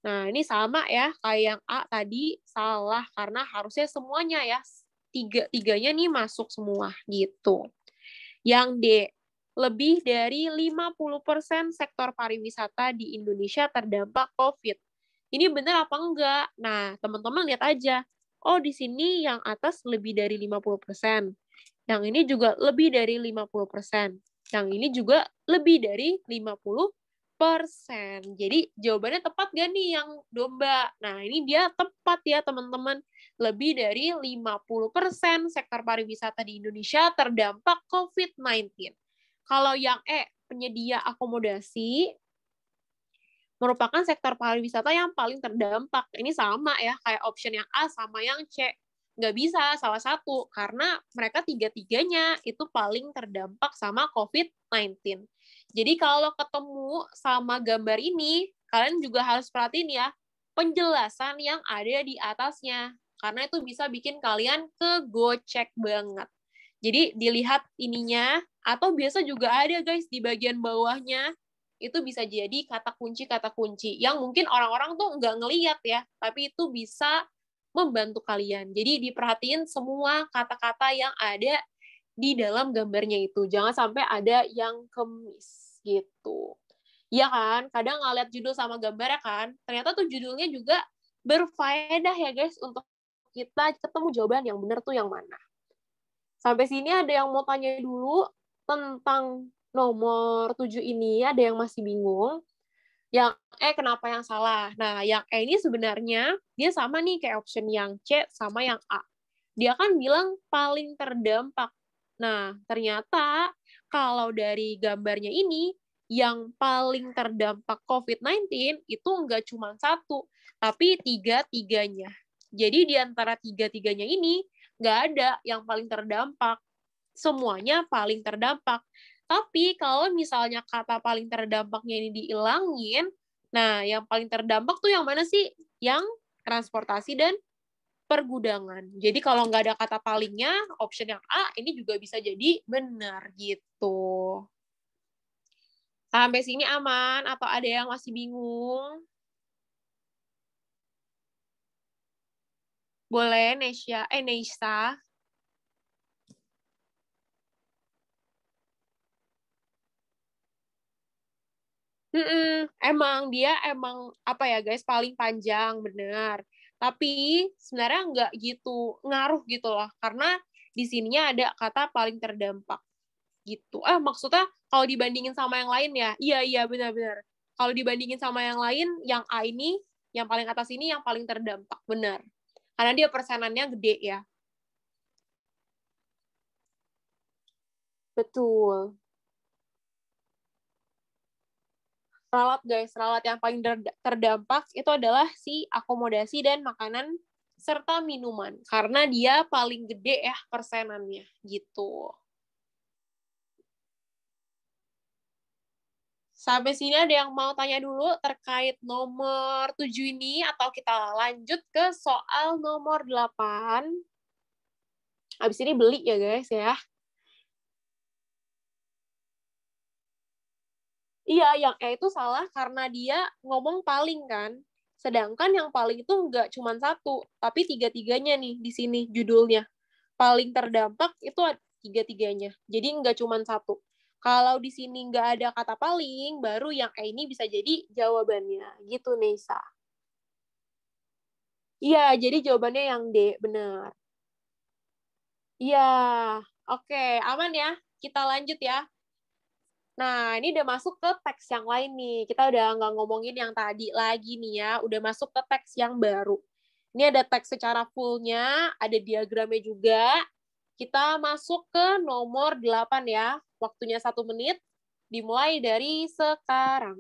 Nah, ini sama ya, kayak yang A tadi salah, karena harusnya semuanya ya, tiga-tiganya nih masuk semua, gitu. Yang D, lebih dari 50% sektor pariwisata di Indonesia terdampak COVID. Ini benar apa enggak? Nah, teman-teman lihat aja. Oh, di sini yang atas lebih dari 50%. Yang ini juga lebih dari 50%. Yang ini juga lebih dari 50%. Jadi jawabannya tepat gak nih yang domba? Nah, ini dia tepat ya teman-teman. Lebih dari 50% sektor pariwisata di Indonesia terdampak COVID-19. Kalau yang E, penyedia akomodasi, merupakan sektor pariwisata yang paling terdampak. Ini sama ya, kayak option yang A sama yang C. Nggak bisa salah satu, karena mereka tiga-tiganya itu paling terdampak sama COVID-19. Jadi kalau ketemu sama gambar ini, kalian juga harus perhatiin ya, penjelasan yang ada di atasnya. Karena itu bisa bikin kalian kegocek banget. Jadi dilihat ininya, atau biasa juga ada guys di bagian bawahnya, itu bisa jadi kata kunci yang mungkin orang-orang tuh nggak ngeliat ya, tapi itu bisa membantu kalian. Jadi diperhatiin semua kata-kata yang ada di dalam gambarnya itu. Jangan sampai ada yang kemis gitu. Iya kan? Kadang ngeliat judul sama gambar ya kan, ternyata tuh judulnya juga berfaedah ya guys untuk kita ketemu jawaban yang benar tuh yang mana. Sampai sini ada yang mau tanya dulu tentang nomor 7 ini, ada yang masih bingung. Yang E kenapa yang salah? Nah, yang E ini sebenarnya dia sama nih kayak option yang C sama yang A. Dia kan bilang paling terdampak. Nah, ternyata kalau dari gambarnya ini, yang paling terdampak COVID-19 itu nggak cuma satu, tapi tiga-tiganya. Jadi di antara tiga-tiganya ini, nggak ada yang paling terdampak. Semuanya paling terdampak. Tapi kalau misalnya kata paling terdampaknya ini dihilangin, nah yang paling terdampak tuh yang mana sih? Yang transportasi dan pergudangan. Jadi kalau nggak ada kata palingnya, option yang A ini juga bisa jadi benar gitu. Sampai sini aman atau ada yang masih bingung? Boleh Neisha. Emang dia apa ya guys paling panjang bener. Tapi sebenarnya nggak gitu ngaruh gitu loh karena di sininya ada kata paling terdampak gitu. Maksudnya kalau dibandingin sama yang lain ya, iya benar-benar. Kalau dibandingin sama yang lain, yang A ini, yang paling atas ini yang paling terdampak benar. Karena dia persenannya gede ya. Betul. Ralat yang paling terdampak itu adalah si akomodasi dan makanan serta minuman karena dia paling gede ya persenannya gitu. Sampai sini ada yang mau tanya dulu terkait nomor 7 ini atau kita lanjut ke soal nomor 8. Habis ini beli ya guys ya. Iya, yang E itu salah karena dia ngomong paling kan. Sedangkan yang paling itu nggak cuma satu, tapi tiga-tiganya nih di sini judulnya. Paling terdampak itu tiga-tiganya. Jadi nggak cuma satu. Kalau di sini nggak ada kata paling, baru yang E ini bisa jadi jawabannya. Gitu, Nisa. Iya, jadi jawabannya yang D, benar. Iya, oke, aman ya. Kita lanjut ya. Nah, ini udah masuk ke teks yang lain nih. Kita udah nggak ngomongin yang tadi lagi nih ya. Udah masuk ke teks yang baru. Ini ada teks secara fullnya, ada diagramnya juga. Kita masuk ke nomor 8 ya. Waktunya 1 menit. Dimulai dari sekarang.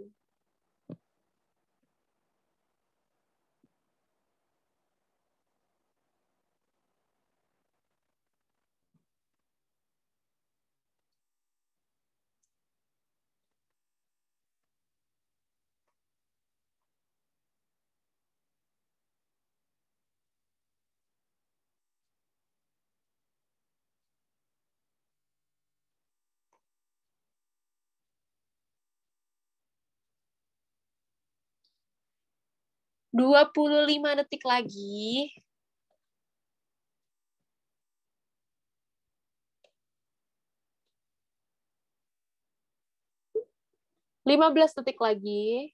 25 detik lagi. 15 detik lagi.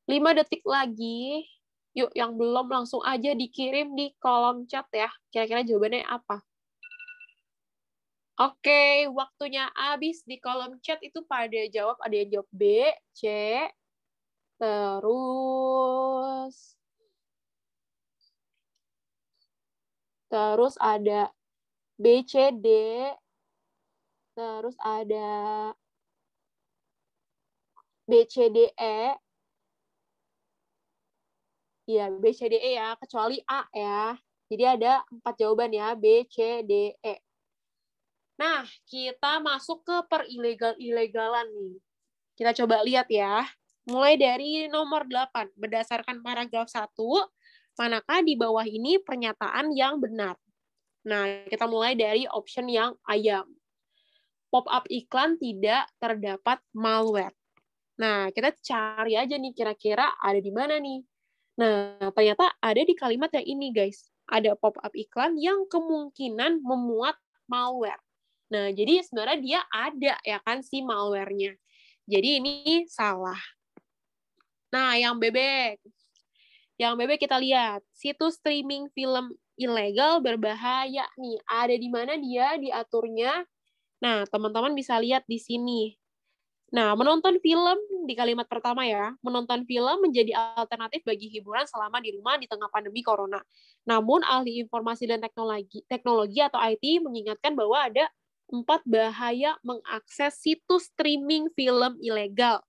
5 detik lagi. Yuk, yang belum langsung aja dikirim di kolom chat ya. Kira-kira jawabannya apa? Oke, waktunya habis di kolom chat itu pada jawab. Ada yang jawab B, C, terus ada B, C, D, terus ada B, C, D, E. Iya, B, C, D, E ya, kecuali A ya. Jadi ada 4 jawaban ya, B, C, D, E. Nah, kita masuk ke perilegal-ilegalan nih. Kita coba lihat ya. Mulai dari nomor 8. Berdasarkan paragraf 1, manakah di bawah ini pernyataan yang benar? Nah, kita mulai dari option yang ayam. Pop-up iklan tidak terdapat malware. Nah, kita cari aja nih kira-kira ada di mana nih. Nah, ternyata ada di kalimat yang ini, guys. Ada pop-up iklan yang kemungkinan memuat malware. Nah, jadi sebenarnya dia ada ya kan si malware-nya. Jadi ini salah. Nah, yang bebek. Yang bebek kita lihat. Situs streaming film ilegal berbahaya nih. Ada di mana dia diaturnya? Nah, teman-teman bisa lihat di sini. Nah, menonton film di kalimat pertama ya, menonton film menjadi alternatif bagi hiburan selama di rumah di tengah pandemi corona. Namun, ahli informasi dan teknologi atau IT mengingatkan bahwa ada 4 bahaya mengakses situs streaming film ilegal.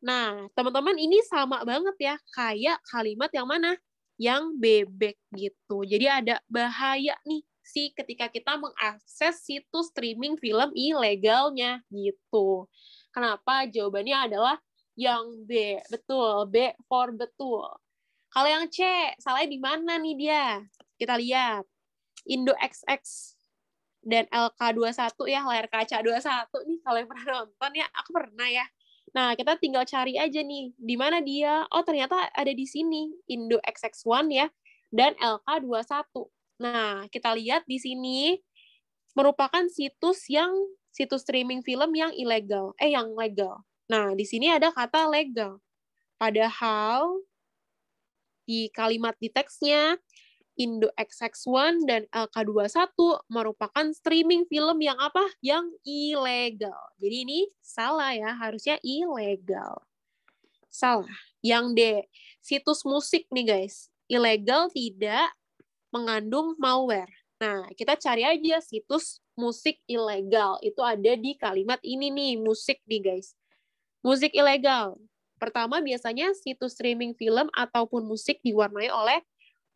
Nah, teman-teman ini sama banget ya, kayak kalimat yang mana? Yang bebek gitu. Jadi ada bahaya nih sih ketika kita mengakses situs streaming film ilegalnya gitu. Kenapa? Jawabannya adalah yang B. Betul, B for betul. Kalau yang C, salahnya di mana nih dia? Kita lihat. Indo XX dan LK21 ya, layar kaca 21 nih. Kalau yang pernah nonton ya, aku pernah ya. Nah, kita tinggal cari aja nih, di mana dia? Oh, ternyata ada di sini, Indo XX1 ya, dan LK21. Nah, kita lihat di sini, merupakan situs streaming film yang ilegal, yang legal. Nah, di sini ada kata legal. Padahal di kalimat di teksnya Indo XX1 dan LK21 merupakan streaming film yang apa? Yang ilegal. Jadi ini salah ya, harusnya ilegal. Salah. Yang D, situs musik nih guys. Ilegal tidak mengandung malware. Nah, kita cari aja situs musik ilegal. Itu ada di kalimat ini nih, musik nih guys. Musik ilegal. Pertama, biasanya situs streaming film ataupun musik diwarnai oleh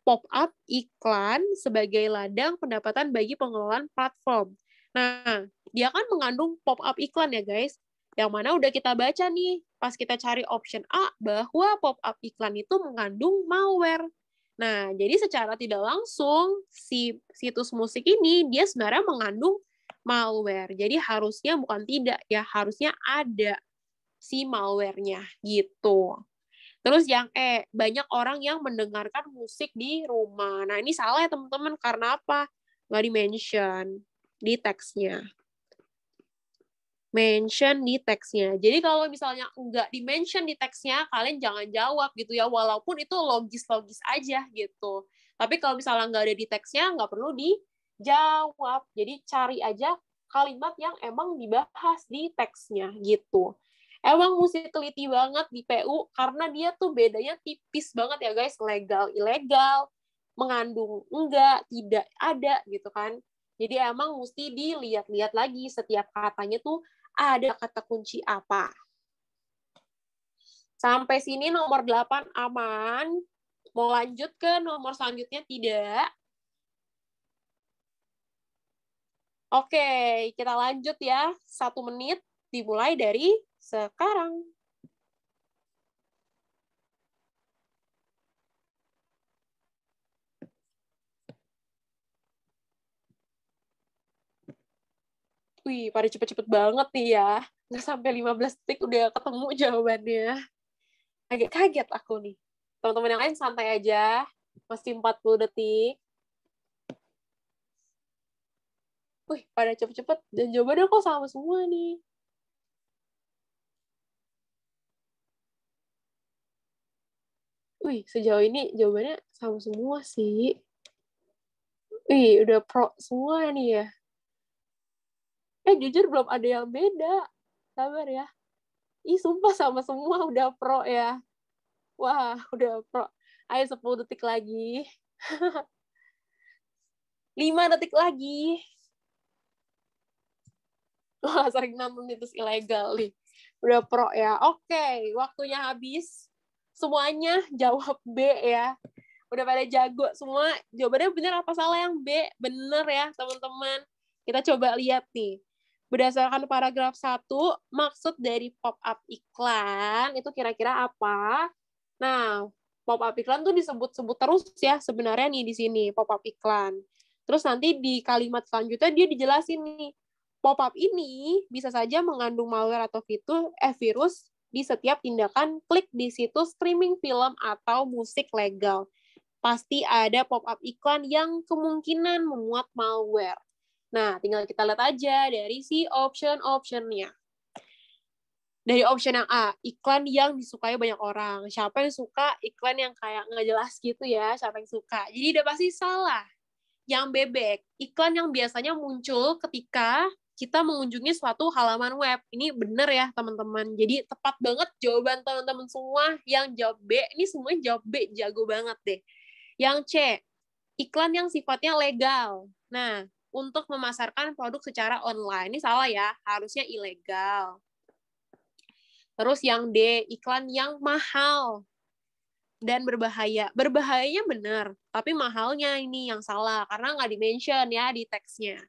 pop-up iklan sebagai ladang pendapatan bagi pengelolaan platform. Nah, dia kan mengandung pop-up iklan ya guys. Yang mana udah kita baca nih, pas kita cari option A, bahwa pop-up iklan itu mengandung malware. Nah, jadi secara tidak langsung si situs musik ini dia sebenarnya mengandung malware. Jadi harusnya bukan tidak ya, harusnya ada si malware-nya gitu. Terus yang banyak orang yang mendengarkan musik di rumah. Nah, ini salah ya teman-teman, karena apa? Nggak di-mention di teksnya. Mention di teksnya. Jadi kalau misalnya nggak di-mention di teksnya, kalian jangan jawab gitu ya, walaupun itu logis-logis aja gitu. Tapi kalau misalnya nggak ada di teksnya, nggak perlu dijawab. Jadi cari aja kalimat yang emang dibahas di teksnya gitu. Emang mesti teliti banget di PU, karena dia tuh bedanya tipis banget ya guys, legal, ilegal, mengandung enggak, tidak ada gitu kan. Jadi emang mesti dilihat-lihat lagi setiap katanya tuh ada kata kunci apa. Sampai sini nomor 8 aman. Mau lanjut ke nomor selanjutnya tidak? Oke, kita lanjut ya. 1 menit dimulai dari sekarang. Wih, pada cepet-cepet banget nih ya. Nggak sampai 15 detik udah ketemu jawabannya. Agak kaget aku nih. Teman-teman yang lain santai aja. Masih 40 detik. Wih, pada cepet-cepet. Dan jawabannya kok sama semua nih. Wih, sejauh ini jawabannya sama semua sih. Wih, udah pro semua nih ya. Jujur belum ada yang beda. Sabar ya. Ih, sumpah sama semua udah pro ya. Wah, udah pro. Ayo 10 detik lagi. 5 detik lagi. Wah, sering nonton itu ilegal nih. Udah pro ya. Oke, waktunya habis. Semuanya jawab B ya. Udah pada jago semua. Jawabannya bener apa salah yang B? Bener ya, teman-teman. Kita coba lihat nih. Berdasarkan paragraf 1, maksud dari pop-up iklan itu kira-kira apa? Nah, pop-up iklan tuh disebut-sebut terus ya sebenarnya nih di sini, pop-up iklan. Terus nanti di kalimat selanjutnya dia dijelasin nih, pop-up ini bisa saja mengandung malware atau virus di setiap tindakan klik di situs streaming film atau musik legal. Pasti ada pop-up iklan yang kemungkinan memuat malware. Nah, tinggal kita lihat aja dari si option-optionnya. Dari option yang A, iklan yang disukai banyak orang. Siapa yang suka iklan yang kayak nggak jelas gitu ya, siapa yang suka. Jadi udah pasti salah. Yang bebek, iklan yang biasanya muncul ketika kita mengunjungi suatu halaman web. Ini bener ya, teman-teman. Jadi tepat banget jawaban teman-teman semua yang jawab B. Ini semuanya jawab B, jago banget deh. Yang C, iklan yang sifatnya legal. Nah, untuk memasarkan produk secara online. Ini salah ya, harusnya ilegal. Terus yang D, iklan yang mahal dan berbahaya. Berbahayanya benar, tapi mahalnya ini yang salah, karena nggak di-mention ya di teksnya.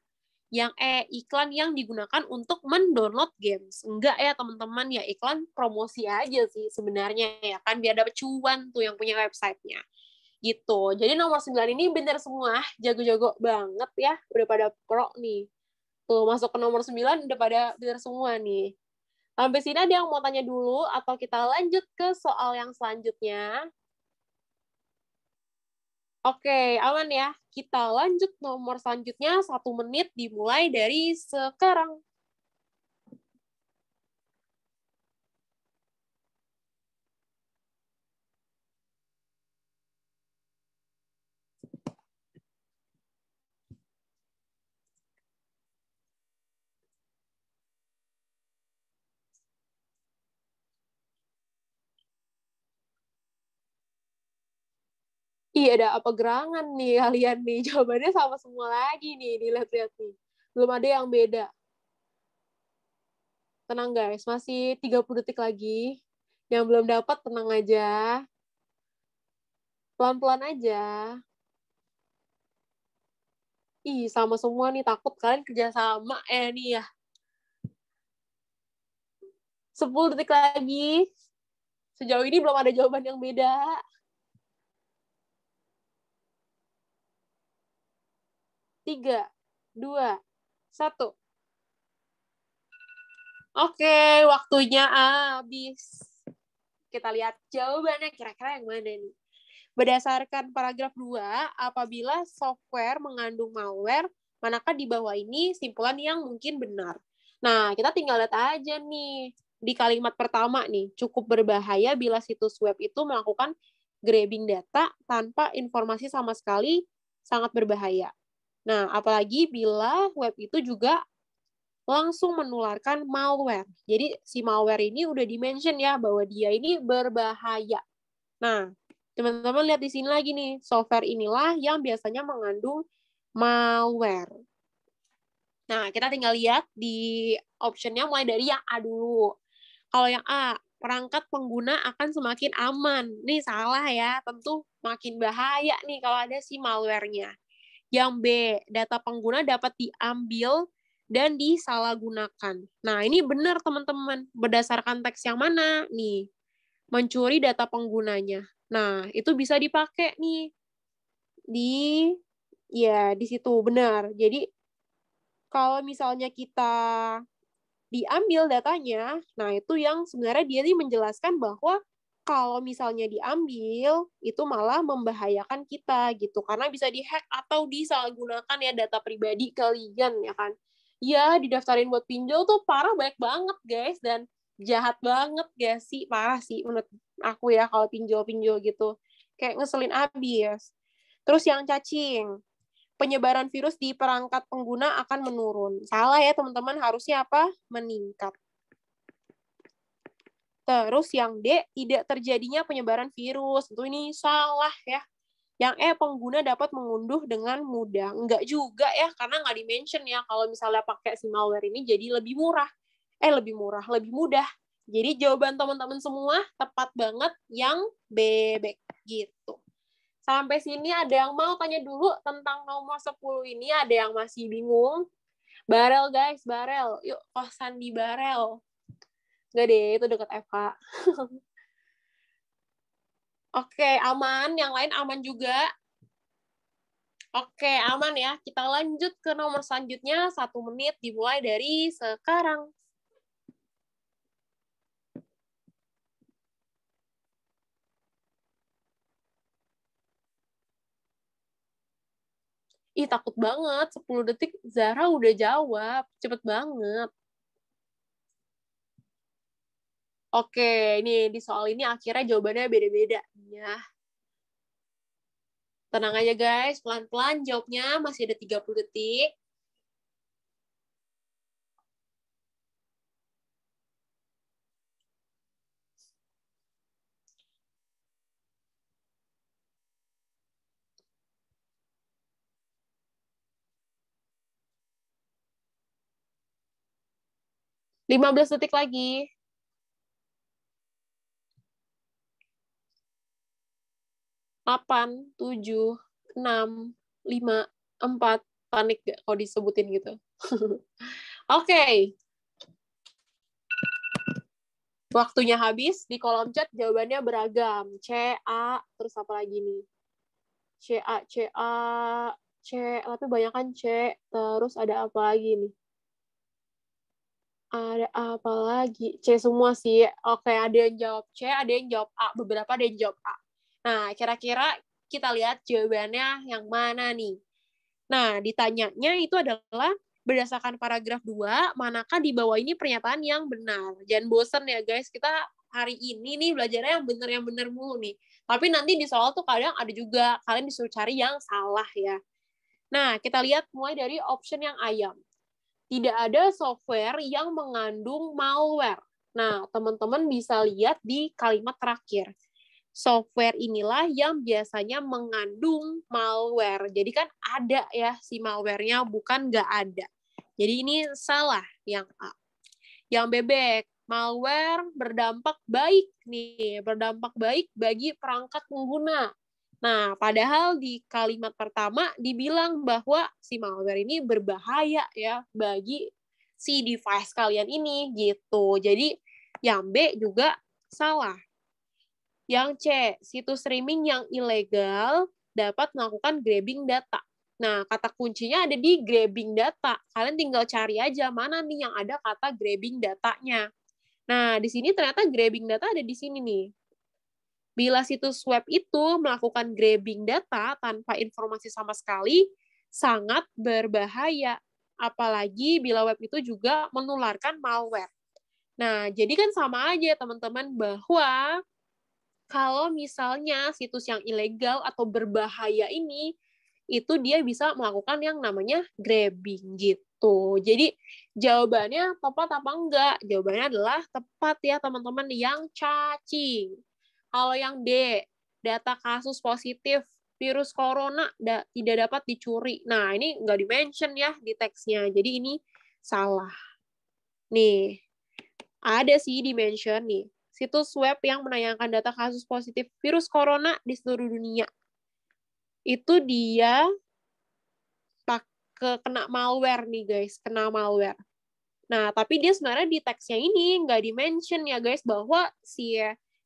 Yang E, iklan yang digunakan untuk mendownload games. Enggak ya teman-teman, ya iklan promosi aja sih sebenarnya ya kan, biar dapat cuan tuh yang punya websitenya. Gitu. Jadi nomor 9 ini benar semua, jago-jago banget ya, udah pada pro nih. Tuh, masuk ke nomor 9 udah pada benar semua nih. Sampai sini ada yang mau tanya dulu atau kita lanjut ke soal yang selanjutnya? Oke, aman ya. Kita lanjut nomor selanjutnya, 1 menit dimulai dari sekarang. Iya, ada apa gerangan nih kalian nih? Jawabannya sama semua lagi nih, dilihat-lihat nih. Belum ada yang beda. Tenang guys, masih 30 detik lagi. Yang belum dapat tenang aja. Pelan-pelan aja. Ih, sama semua nih, takut kalian kerja sama nih ya. 10 detik lagi. Sejauh ini belum ada jawaban yang beda. 3, 2, 1. Oke, waktunya habis. Kita lihat jawabannya kira-kira yang mana nih. Berdasarkan paragraf 2, apabila software mengandung malware, manakah di bawah ini simpulan yang mungkin benar? Nah, kita tinggal lihat aja nih. Di kalimat pertama nih, cukup berbahaya bila situs web itu melakukan grabbing data tanpa informasi sama sekali, sangat berbahaya. Nah, apalagi bila web itu juga langsung menularkan malware. Jadi si malware ini udah di-mention ya bahwa dia ini berbahaya. Nah, teman-teman lihat di sini lagi nih, software inilah yang biasanya mengandung malware. Nah, kita tinggal lihat di optionnya mulai dari yang A dulu. Kalau yang A, perangkat pengguna akan semakin aman. Nih salah ya, tentu makin bahaya nih kalau ada si malware-nya. Yang B, data pengguna dapat diambil dan disalahgunakan. Nah, ini benar teman-teman. Berdasarkan teks yang mana? Nih, mencuri data penggunanya. Nah, itu bisa dipakai nih di situ benar. Jadi kalau misalnya kita diambil datanya, nah itu yang sebenarnya dia ini menjelaskan bahwa kalau misalnya diambil itu malah membahayakan kita gitu karena bisa dihack atau disalahgunakan ya data pribadi kalian ya kan. Ya, didaftarin buat pinjol tuh parah banyak banget guys dan jahat banget gak sih? Parah sih menurut aku ya kalau pinjol-pinjol gitu. Kayak ngeselin abis. Terus yang cacing, penyebaran virus di perangkat pengguna akan menurun. Salah ya teman-teman, harusnya apa? Meningkat. Terus yang D, tidak terjadinya penyebaran virus. Tentu ini salah ya. Yang E, pengguna dapat mengunduh dengan mudah. Enggak juga ya, karena nggak di-mention ya kalau misalnya pakai si malware ini jadi lebih murah. Lebih mudah. Jadi jawaban teman-teman semua tepat banget yang bebek gitu. Sampai sini ada yang mau tanya dulu tentang nomor 10 ini, ada yang masih bingung? Barel guys, Barel. Yuk kosan di Barel. Enggak deh, itu dekat FH. Oke, aman. Yang lain aman juga. Oke, aman ya. Kita lanjut ke nomor selanjutnya. 1 menit dimulai dari sekarang. Ih, takut banget. 10 detik Zara udah jawab. Cepet banget. Oke, ini di soal ini akhirnya jawabannya beda-beda. Ya. Tenang aja guys, pelan-pelan jawabnya, masih ada 30 detik. Lima 15 detik lagi. 8, 7, 6, 5, 4. Panik gak kalau disebutin gitu? Oke. Waktunya habis. Di kolom chat jawabannya beragam. C, A, terus apa lagi nih? C, A, C, A, C. Tapi banyak kan C. Terus ada apa lagi nih? Ada apa lagi? C semua sih. Oke, ada yang jawab C, ada yang jawab A. Beberapa ada yang jawab A. Nah, kira-kira kita lihat jawabannya yang mana nih? Nah, ditanyanya itu adalah berdasarkan paragraf 2, manakah di bawah ini pernyataan yang benar? Jangan bosen ya guys, kita hari ini nih belajarnya yang benar mulu nih. Tapi nanti di soal tuh kadang ada juga kalian disuruh cari yang salah ya. Nah, kita lihat mulai dari option yang ayam. Tidak ada software yang mengandung malware. Nah, teman-teman bisa lihat di kalimat terakhir. Software inilah yang biasanya mengandung malware. Jadi kan ada ya si malware-nya, bukan nggak ada. Jadi ini salah yang A. Yang bebek, malware berdampak baik nih, berdampak baik bagi perangkat pengguna. Nah, padahal di kalimat pertama dibilang bahwa si malware ini berbahaya ya bagi si device kalian ini gitu. Jadi yang B juga salah. Yang C, situs streaming yang ilegal dapat melakukan grabbing data. Nah, kata kuncinya ada di grabbing data. Kalian tinggal cari aja mana nih yang ada kata grabbing datanya. Nah, di sini ternyata grabbing data ada di sini nih. Bila situs web itu melakukan grabbing data tanpa informasi sama sekali, sangat berbahaya. Apalagi bila web itu juga menularkan malware. Nah, jadi kan sama aja teman-teman bahwa kalau misalnya situs yang ilegal atau berbahaya ini, itu dia bisa melakukan yang namanya grabbing gitu. Jadi jawabannya tepat apa enggak? Jawabannya adalah tepat ya teman-teman, yang cacing. Kalau yang D, data kasus positif virus corona tidak dapat dicuri. Nah, ini nggak di-mention ya di teksnya. Jadi ini salah. Nih, ada sih di-mention nih. Situs web yang menayangkan data kasus positif virus corona di seluruh dunia. Itu dia kena malware nih guys, kena malware. Nah, tapi dia sebenarnya di teksnya ini nggak di-mention ya guys, bahwa si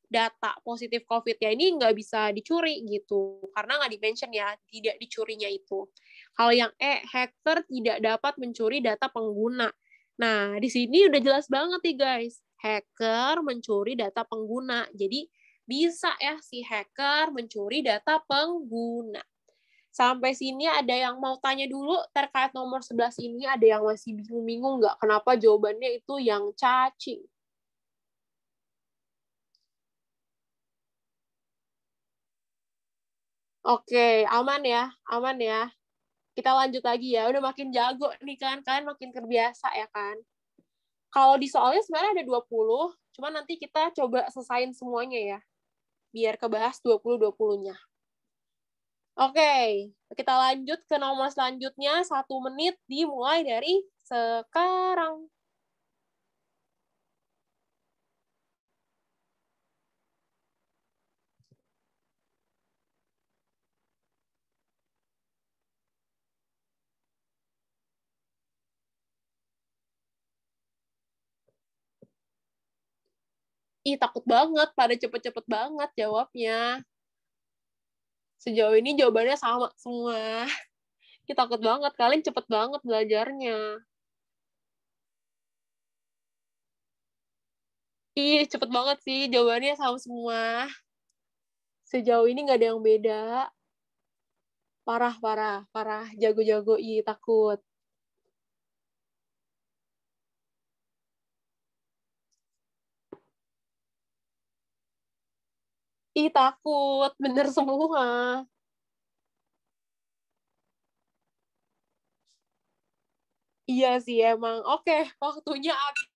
data positif COVID-nya ini nggak bisa dicuri gitu. Karena nggak di-mention ya, tidak dicurinya itu. Kalau yang hacker tidak dapat mencuri data pengguna. Nah, di sini udah jelas banget nih guys, hacker mencuri data pengguna. Jadi, bisa ya si hacker mencuri data pengguna. Sampai sini ada yang mau tanya dulu terkait nomor 11 ini, ada yang masih bingung-bingung nggak kenapa jawabannya itu yang cacing? Oke, aman ya, aman ya. Kita lanjut lagi ya, udah makin jago nih kan, kalian makin terbiasa ya kan. Kalau di soalnya sebenarnya ada 20, cuman nanti kita coba selesain semuanya ya, biar kebahas 20-20-nya. Oke, kita lanjut ke nomor selanjutnya, 1 menit dimulai dari sekarang. Ih, takut banget, pada cepet-cepet banget jawabnya. Sejauh ini jawabannya sama semua. Ih, takut banget, kalian cepet banget belajarnya. Ih, cepet banget sih, jawabannya sama semua. Sejauh ini nggak ada yang beda. Parah, parah, parah. Jago-jago, ih, takut. Ih, takut. Bener semua. Iya sih, emang. Oke, waktunya habis.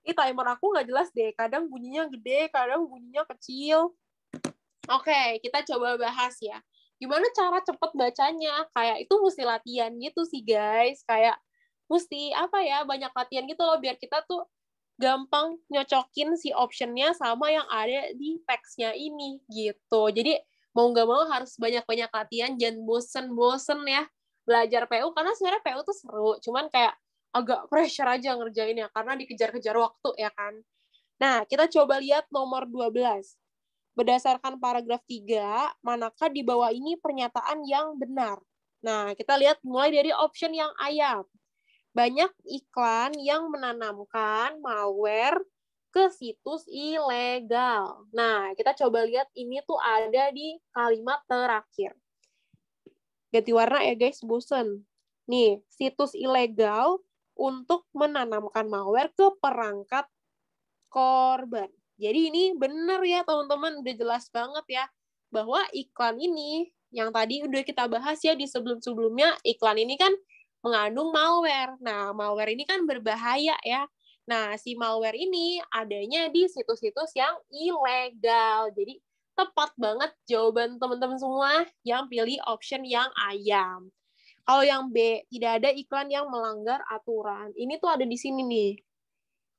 Ih, timer aku nggak jelas deh. Kadang bunyinya gede, kadang bunyinya kecil. Oke, kita coba bahas ya. Gimana cara cepet bacanya? Kayak itu mesti latihan gitu sih, guys. Kayak mesti apa ya, banyak latihan gitu loh, biar kita tuh gampang nyocokin si optionnya sama yang ada di teksnya ini gitu. Jadi mau nggak mau harus banyak-banyak latihan, jangan bosen-bosen ya belajar PU, karena sebenarnya PU tuh seru, cuman kayak agak pressure aja ngerjainnya karena dikejar-kejar waktu ya kan. Nah, kita coba lihat nomor 12. Berdasarkan paragraf 3, manakah di bawah ini pernyataan yang benar? Nah, kita lihat mulai dari option yang ayam. Banyak iklan yang menanamkan malware ke situs ilegal. Nah, kita coba lihat ini tuh ada di kalimat terakhir. Ganti warna ya guys, bosen. Nih, situs ilegal untuk menanamkan malware ke perangkat korban. Jadi ini benar ya teman-teman, udah jelas banget ya bahwa iklan ini yang tadi udah kita bahas ya di sebelum-sebelumnya, iklan ini kan mengandung malware. Nah, malware ini kan berbahaya ya. Nah, si malware ini adanya di situs-situs yang ilegal. Jadi tepat banget jawaban teman-teman semua yang pilih option yang ayam. Kalau yang B, tidak ada iklan yang melanggar aturan. Ini tuh ada di sini nih.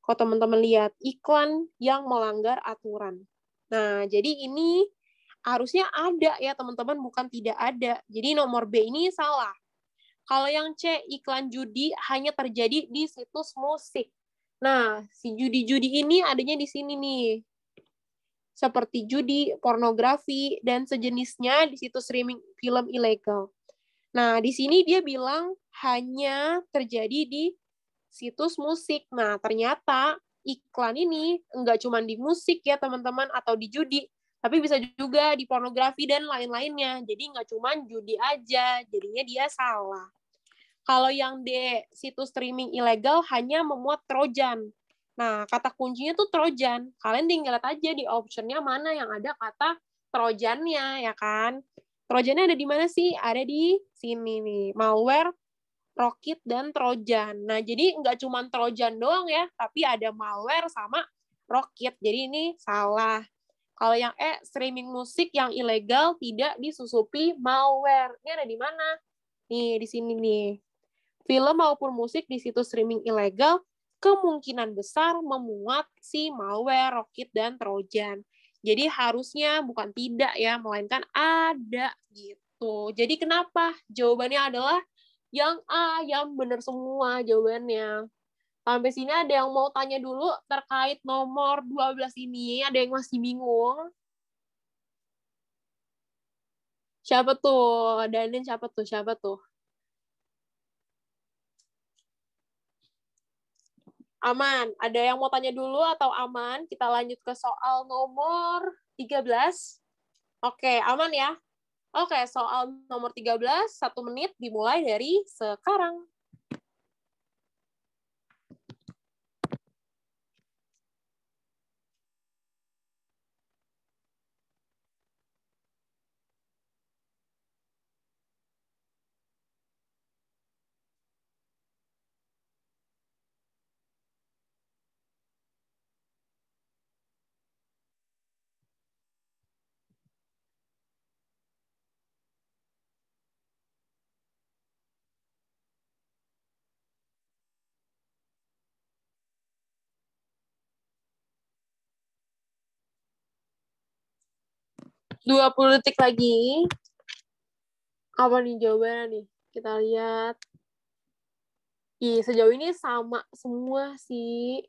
Kalau teman-teman lihat, iklan yang melanggar aturan. Nah, jadi ini harusnya ada ya teman-teman, bukan tidak ada. Jadi nomor B ini salah. Kalau yang C, iklan judi hanya terjadi di situs musik. Nah, si judi-judi ini adanya di sini nih. Seperti judi, pornografi, dan sejenisnya di situs streaming film ilegal. Nah, di sini dia bilang hanya terjadi di situs musik. Nah, ternyata iklan ini nggak cuma di musik ya, teman-teman, atau di judi, tapi bisa juga di pornografi dan lain-lainnya. Jadi nggak cuma judi aja, jadinya dia salah. Kalau yang di situs streaming ilegal hanya memuat Trojan. Nah, kata kuncinya tuh Trojan. Kalian tinggal lihat aja di optionnya mana yang ada kata Trojannya, ya kan? Trojannya ada di mana sih? Ada di sini nih, malware, Rockit, dan Trojan. Nah, jadi nggak cuma Trojan doang ya, tapi ada malware sama Rockit. Jadi ini salah. Kalau yang streaming musik yang ilegal tidak disusupi malware. Ini ada di mana? Nih, di sini nih. Film maupun musik di situs streaming ilegal kemungkinan besar memuat si malware, Rockit, dan Trojan. Jadi harusnya bukan tidak ya, melainkan ada gitu. Jadi kenapa? Jawabannya adalah yang A, yang benar semua jawabannya. Sampai sini ada yang mau tanya dulu terkait nomor 12 ini? Ada yang masih bingung? Siapa tuh? Danin siapa tuh? Siapa tuh? Aman. Ada yang mau tanya dulu atau aman? Kita lanjut ke soal nomor 13. Oke, aman ya? Oke, soal nomor 13, 1 menit dimulai dari sekarang. Dua 20 detik lagi. Apa nih jawabannya nih? Kita lihat. Ih, sejauh ini sama semua sih.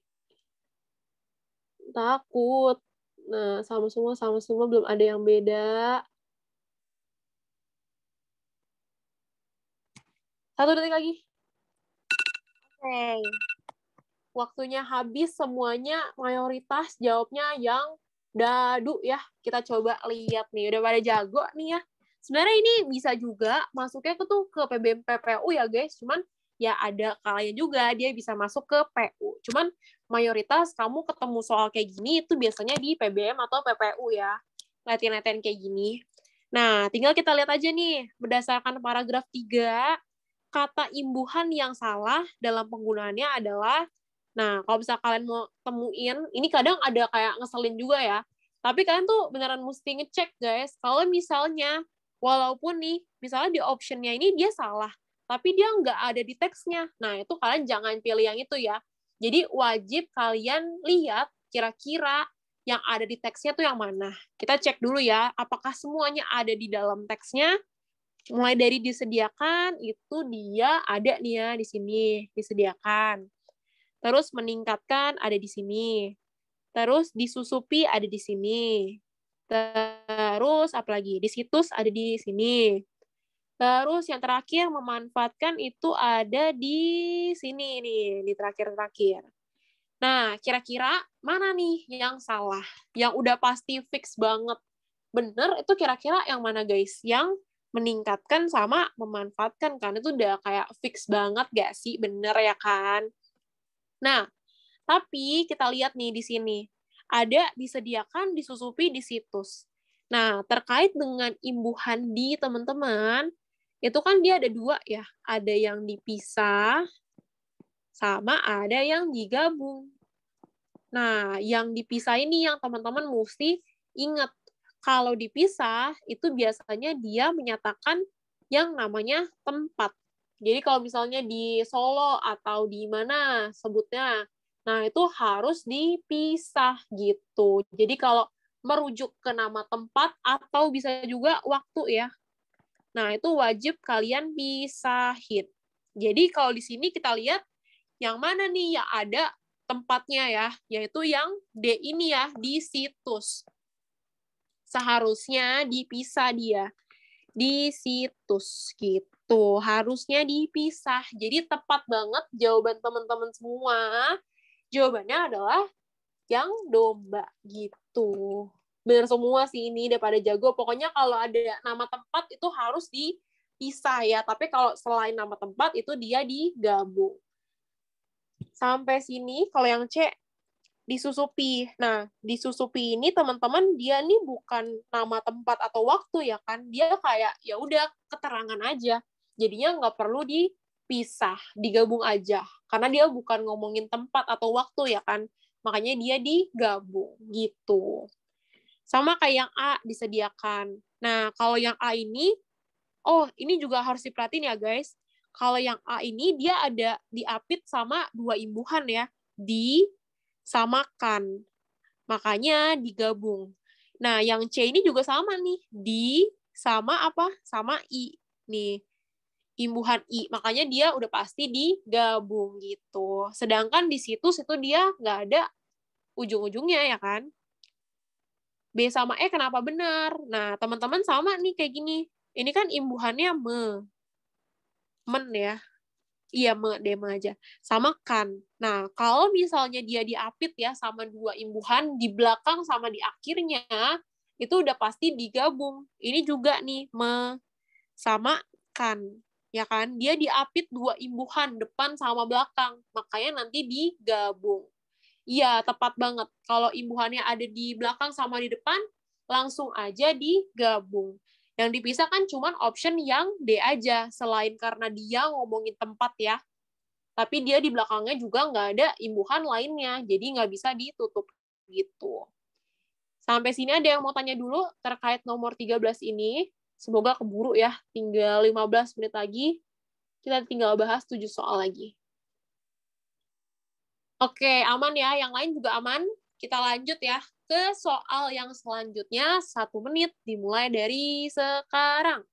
Takut. Nah, sama semua, belum ada yang beda. 1 detik lagi. Oke. Waktunya habis semuanya, mayoritas jawabnya yang dadu ya. Kita coba lihat nih, udah pada jago nih ya. Sebenarnya ini bisa juga masuknya tuh ke PBM PPU ya guys, cuman ya ada kalanya juga dia bisa masuk ke PU. Cuman mayoritas kamu ketemu soal kayak gini itu biasanya di PBM atau PPU ya. Latihan-latihan kayak gini. Nah, tinggal kita lihat aja nih, berdasarkan paragraf 3, kata imbuhan yang salah dalam penggunaannya adalah, nah, kalau bisa kalian mau temuin, ini kadang ada kayak ngeselin juga ya, tapi kalian tuh beneran mesti ngecek, guys. Kalau misalnya, walaupun nih, misalnya di optionnya ini dia salah, tapi dia nggak ada di teksnya. Nah, itu kalian jangan pilih yang itu ya. Jadi wajib kalian lihat kira-kira yang ada di teksnya tuh yang mana. Kita cek dulu ya, apakah semuanya ada di dalam teksnya. Mulai dari disediakan, itu dia ada nih ya di sini, disediakan. Terus meningkatkan ada di sini. Terus disusupi ada di sini. Terus apalagi di situs ada di sini. Terus yang terakhir memanfaatkan itu ada di sini nih, di terakhir-terakhir. Nah, kira-kira mana nih yang salah? Yang udah pasti fix banget bener itu kira-kira yang mana guys? Yang meningkatkan sama memanfaatkan kan? Itu udah kayak fix banget gak sih? Bener ya kan? Nah, tapi kita lihat nih di sini. Ada disediakan, disusupi di situs. Nah, terkait dengan imbuhan di teman-teman, itu kan dia ada 2 ya. Ada yang dipisah, sama ada yang digabung. Nah, yang dipisah ini yang teman-teman mesti ingat. Kalau dipisah, itu biasanya dia menyatakan yang namanya tempat. Jadi kalau misalnya di Solo atau di mana sebutnya, nah itu harus dipisah gitu. Jadi kalau merujuk ke nama tempat atau bisa juga waktu ya. Nah, itu wajib kalian pisahin. Jadi kalau di sini kita lihat yang mana nih yang ada tempatnya ya, yaitu yang D ini ya, di situs. Seharusnya dipisah dia di situs gitu. Tuh, harusnya dipisah. Jadi tepat banget jawaban teman-teman semua. Jawabannya adalah yang domba gitu. Bener semua sih ini, udah pada jago. Pokoknya kalau ada nama tempat itu harus dipisah ya. Tapi kalau selain nama tempat itu dia digabung. Sampai sini kalau yang C disusupi. Nah, disusupi ini teman-teman dia nih bukan nama tempat atau waktu ya kan. Dia kayak ya udah keterangan aja. Jadinya nggak perlu dipisah, digabung aja. Karena dia bukan ngomongin tempat atau waktu ya kan. Makanya dia digabung gitu. Sama kayak yang A disediakan. Nah, kalau yang A ini, ini juga harus diperhatiin ya guys. Kalau yang A ini dia ada diapit sama dua imbuhan ya. Disamakan. Makanya digabung. Nah, yang C ini juga sama nih. Sama apa? Sama I. Nih, imbuhan I. Makanya dia udah pasti digabung gitu. Sedangkan di situs itu dia nggak ada ujung-ujungnya ya kan. B sama E kenapa benar? Nah, teman-teman sama nih kayak gini. Ini kan imbuhannya men ya. Iya, dema aja. Sama kan. Nah, kalau misalnya dia diapit ya sama dua imbuhan di belakang sama di akhirnya, itu udah pasti digabung. Ini juga nih, sama kan. Ya kan? Dia diapit dua imbuhan depan sama belakang. Makanya nanti digabung. Iya, tepat banget. Kalau imbuhannya ada di belakang sama di depan, langsung aja digabung. Yang dipisah kan cuma option yang D aja, selain karena dia ngomongin tempat ya. Tapi dia di belakangnya juga nggak ada imbuhan lainnya, jadi nggak bisa ditutup gitu. Sampai sini ada yang mau tanya dulu terkait nomor 13 ini. Semoga keburu ya, tinggal 15 menit lagi. Kita tinggal bahas 7 soal lagi. Oke, aman ya. Yang lain juga aman. Kita lanjut ya ke soal yang selanjutnya. 1 menit dimulai dari sekarang.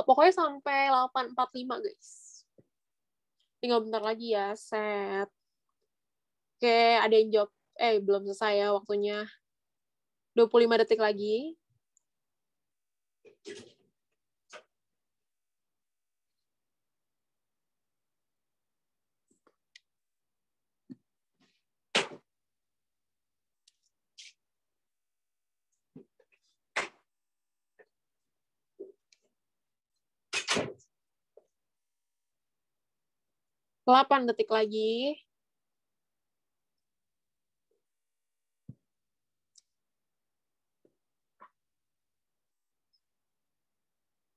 Pokoknya sampai 8.45 guys. Tinggal bentar lagi ya, set. Oke, ada yang jawab. Belum selesai ya waktunya. 25 detik lagi. Delapan detik lagi.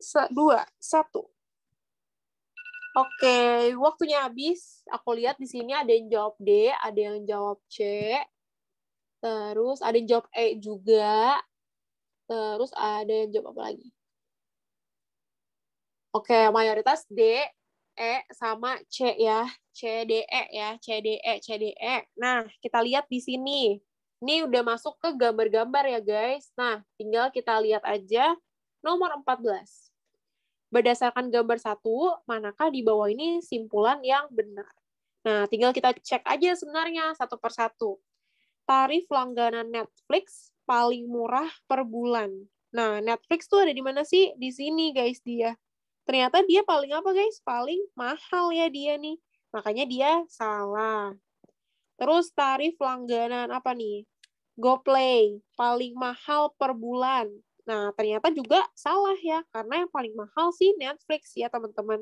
2, 1. Oke, waktunya habis. Aku lihat di sini ada yang jawab D, ada yang jawab C, terus ada yang jawab E juga, terus ada yang jawab apa lagi? Oke, mayoritas D, E, sama C ya. C, D, E ya. C, D, E, C, D, E. Nah, kita lihat di sini. Ini udah masuk ke gambar-gambar ya, guys. Nah, tinggal kita lihat aja nomor 14. Berdasarkan gambar 1, manakah di bawah ini simpulan yang benar? Nah, tinggal kita cek aja sebenarnya satu persatu. Tarif langganan Netflix paling murah per bulan. Nah, Netflix tuh ada di mana sih? Di sini, guys, dia. Ternyata dia paling apa, guys? Paling mahal ya dia nih. Makanya dia salah. Terus tarif langganan apa nih? GoPlay, paling mahal per bulan. Nah, ternyata juga salah ya, karena yang paling mahal sih Netflix ya, teman-teman.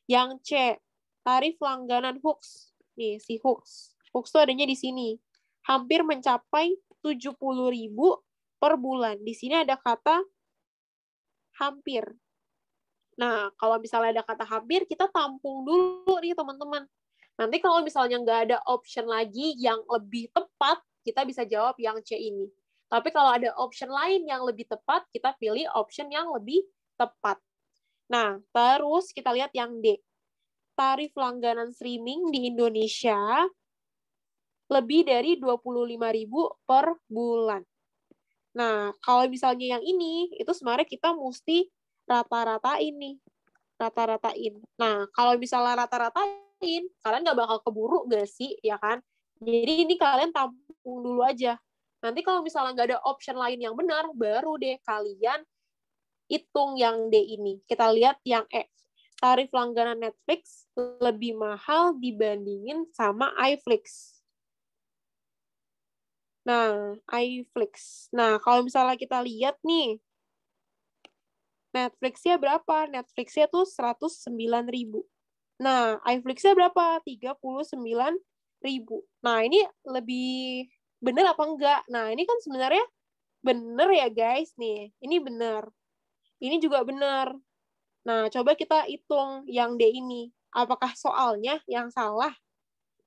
Yang C, tarif langganan Hooks. Nih, si Hooks. Hooks tuh adanya di sini. Hampir mencapai 70.000 per bulan. Di sini ada kata hampir. Nah, kalau misalnya ada kata hampir, kita tampung dulu nih, teman-teman. Nanti kalau misalnya nggak ada option lagi yang lebih tepat, kita bisa jawab yang C ini. Tapi kalau ada option lain yang lebih tepat, kita pilih option yang lebih tepat. Nah, terus kita lihat yang D. Tarif langganan streaming di Indonesia lebih dari 25.000 per bulan. Nah, kalau misalnya yang ini, itu sebenarnya kita mesti rata-ratain nih. Rata-ratain. Nah, kalau misalnya rata-ratain, kalian nggak bakal keburu gak sih, ya kan? Jadi ini kalian tampung dulu aja. Nanti kalau misalnya nggak ada option lain yang benar, baru deh kalian hitung yang D ini. Kita lihat yang E. Tarif langganan Netflix lebih mahal dibandingin sama iFlix. Nah, iFlix. Nah, kalau misalnya kita lihat nih, Netflix-nya berapa? Netflix-nya tuh 109.000. Nah, iFlix-nya berapa? 39.000. Nah, ini lebih bener apa enggak? Nah, ini kan sebenarnya bener ya guys nih. Ini bener. Ini juga bener. Nah, coba kita hitung yang D ini. Apakah soalnya yang salah?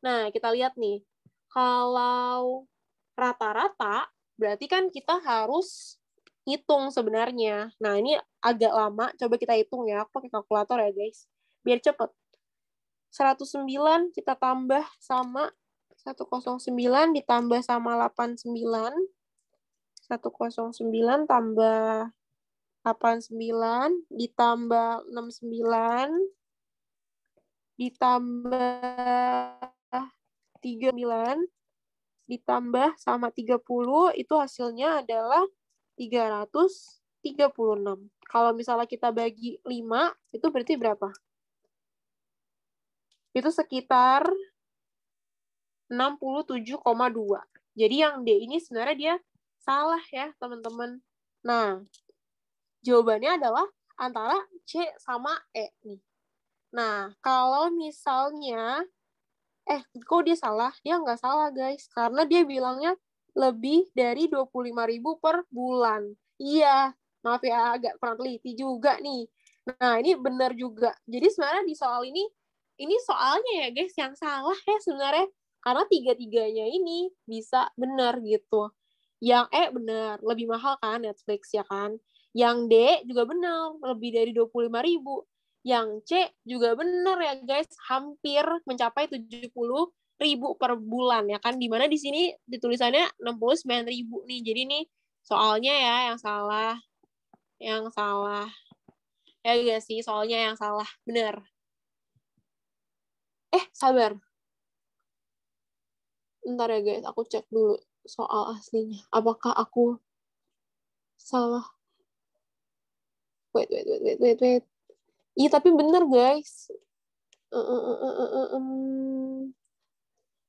Nah, kita lihat nih. Kalau rata-rata, berarti kan kita harus hitung sebenarnya. Nah, ini agak lama. Coba kita hitung ya. Aku pakai kalkulator ya, guys. Biar cepet. 109 kita tambah sama 109 ditambah sama 89. 109 tambah 89 ditambah 69 ditambah 39 ditambah sama 30 itu hasilnya adalah 336. Kalau misalnya kita bagi 5 itu berarti berapa? Itu sekitar 67,2. Jadi yang D ini sebenarnya dia salah ya, teman-teman. Nah, jawabannya adalah antara C sama E nih. Nah, kalau misalnya kok dia salah? Dia nggak salah, guys. Karena dia bilangnya lebih dari 25.000 per bulan. Iya, maaf ya, agak kurang teliti juga nih. Nah, ini benar juga. Jadi sebenarnya di soal ini soalnya ya, guys, yang salah ya sebenarnya. Karena tiga-tiganya ini bisa benar gitu. Yang E benar, lebih mahal kan Netflix ya kan. Yang D juga benar, lebih dari 25.000. Yang C juga benar ya guys, hampir mencapai 70.000 per bulan ya kan. Dimana di sini ditulisannya 69.000 nih. Jadi nih soalnya ya yang salah. Yang salah. Ya guys sih, soalnya yang salah. Benar. Sabar. Ntar ya guys, aku cek dulu soal aslinya. Apakah aku salah? Wait. Iya, tapi bener guys.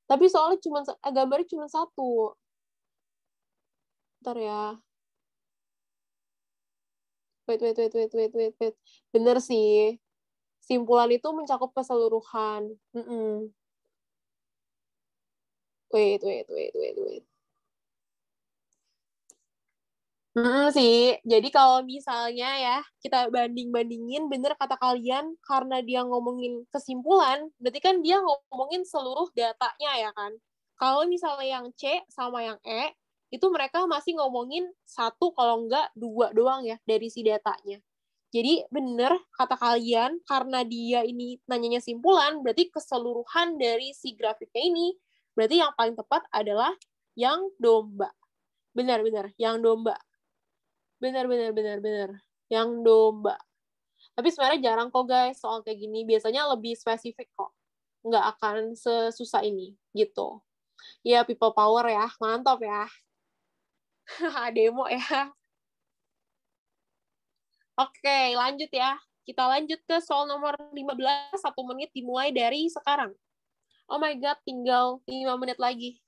Tapi soalnya gambarnya cuma satu. Ntar ya. Wait. Bener sih. Simpulan itu mencakup keseluruhan. Wait. Sih. Jadi kalau misalnya ya, kita banding-bandingin, bener kata kalian, karena dia ngomongin kesimpulan, berarti kan dia ngomongin seluruh datanya ya kan. Kalau misalnya yang C sama yang E, itu mereka masih ngomongin satu kalau enggak dua doang ya dari si datanya. Jadi bener kata kalian, karena dia ini nanyanya simpulan, berarti keseluruhan dari si grafiknya ini, berarti yang paling tepat adalah yang domba. Benar, yang domba. Benar. Yang domba. Tapi sebenarnya jarang kok guys soal kayak gini. Biasanya lebih spesifik kok. Nggak akan sesusah ini gitu. Ya people power ya. Mantap ya. Demo ya. Oke, lanjut ya. Kita lanjut ke soal nomor 15. 1 menit dimulai dari sekarang. Oh my God, tinggal 5 menit lagi.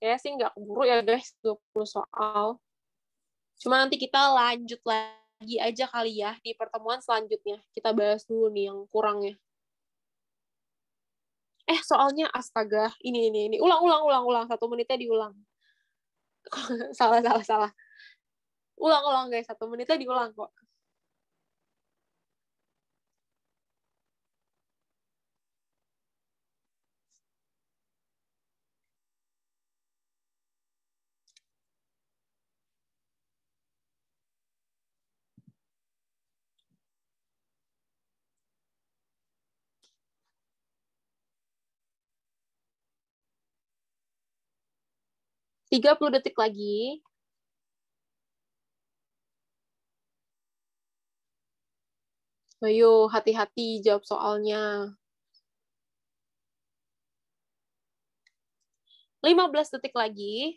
Ya sih nggak keburu ya guys, 20 soal. Cuma nanti kita lanjut lagi aja kali ya di pertemuan selanjutnya. Kita bahas dulu nih yang kurangnya. Soalnya astaga, ini. Ulang. 1 menitnya diulang. salah. Ulang guys, 1 menitnya diulang kok. 30 detik lagi. Ayo, hati-hati jawab soalnya. 15 detik lagi.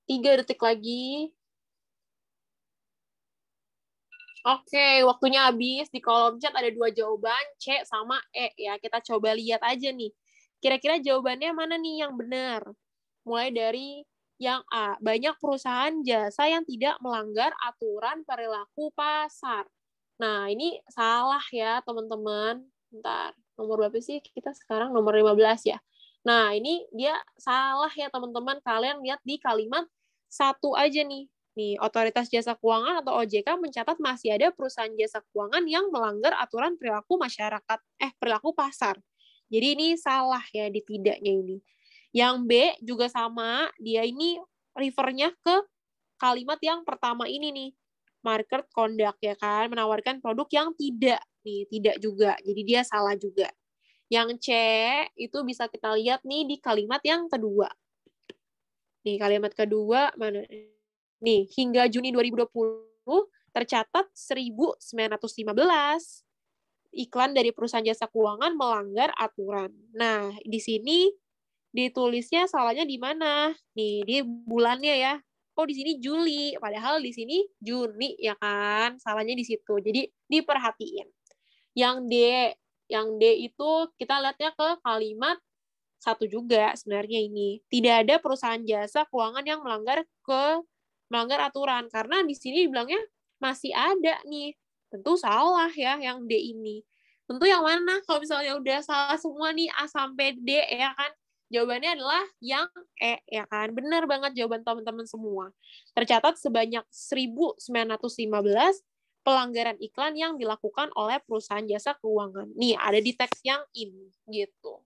Tiga detik lagi. Oke, waktunya habis. Di kolom chat ada 2 jawaban, C sama E ya. Kita coba lihat aja nih. Kira-kira jawabannya mana nih yang benar? Mulai dari yang A, banyak perusahaan jasa yang tidak melanggar aturan perilaku pasar. Nah, ini salah ya, teman-teman. Bentar, nomor berapa sih? Kita sekarang nomor 15 ya. Nah, ini dia salah ya, teman-teman. Kalian lihat di kalimat satu aja nih. Nih, Otoritas Jasa Keuangan atau OJK mencatat masih ada perusahaan jasa keuangan yang melanggar aturan perilaku masyarakat, perilaku pasar. Jadi ini salah ya di tidaknya ini. Yang B juga sama, dia ini refernya ke kalimat yang pertama ini nih. Market conduct ya kan, menawarkan produk yang tidak nih, tidak juga. Jadi dia salah juga. Yang C itu bisa kita lihat nih di kalimat yang kedua. Nih, kalimat kedua mana? Nih, hingga Juni 2020 tercatat 1.915 iklan dari perusahaan jasa keuangan melanggar aturan. Nah, di sini ditulisnya salahnya di mana? Nih, di bulannya ya. Oh, di sini Juli, padahal di sini Juni ya kan? Salahnya di situ. Jadi diperhatiin. Yang D, itu kita lihatnya ke kalimat satu juga sebenarnya ini. Tidak ada perusahaan jasa keuangan yang melanggar aturan karena di sini dibilangnya masih ada nih. Tentu salah ya yang D ini. Tentu yang mana kalau misalnya udah salah semua nih A sampai D ya kan? Jawabannya adalah yang E ya kan? Benar banget jawaban teman-teman semua. Tercatat sebanyak 1.915 pelanggaran iklan yang dilakukan oleh perusahaan jasa keuangan. Nih, ada di teks yang ini gitu.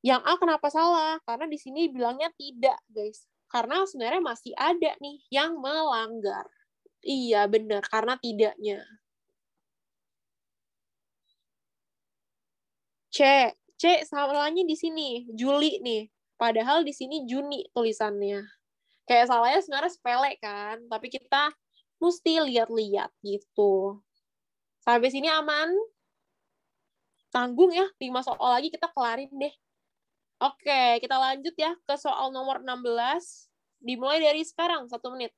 Yang A kenapa salah? Karena di sini bilangnya tidak, guys. Karena sebenarnya masih ada nih yang melanggar. Iya, benar. Karena tidaknya. C. Salahnya di sini. Juli nih. Padahal di sini Juni tulisannya. Kayak salahnya sebenarnya sepele kan. Tapi kita mesti lihat-lihat gitu. Sampai sini aman? Tanggung ya. 5 soal lagi kita kelarin deh. Oke, kita lanjut ya ke soal nomor 16. Dimulai dari sekarang, 1 menit.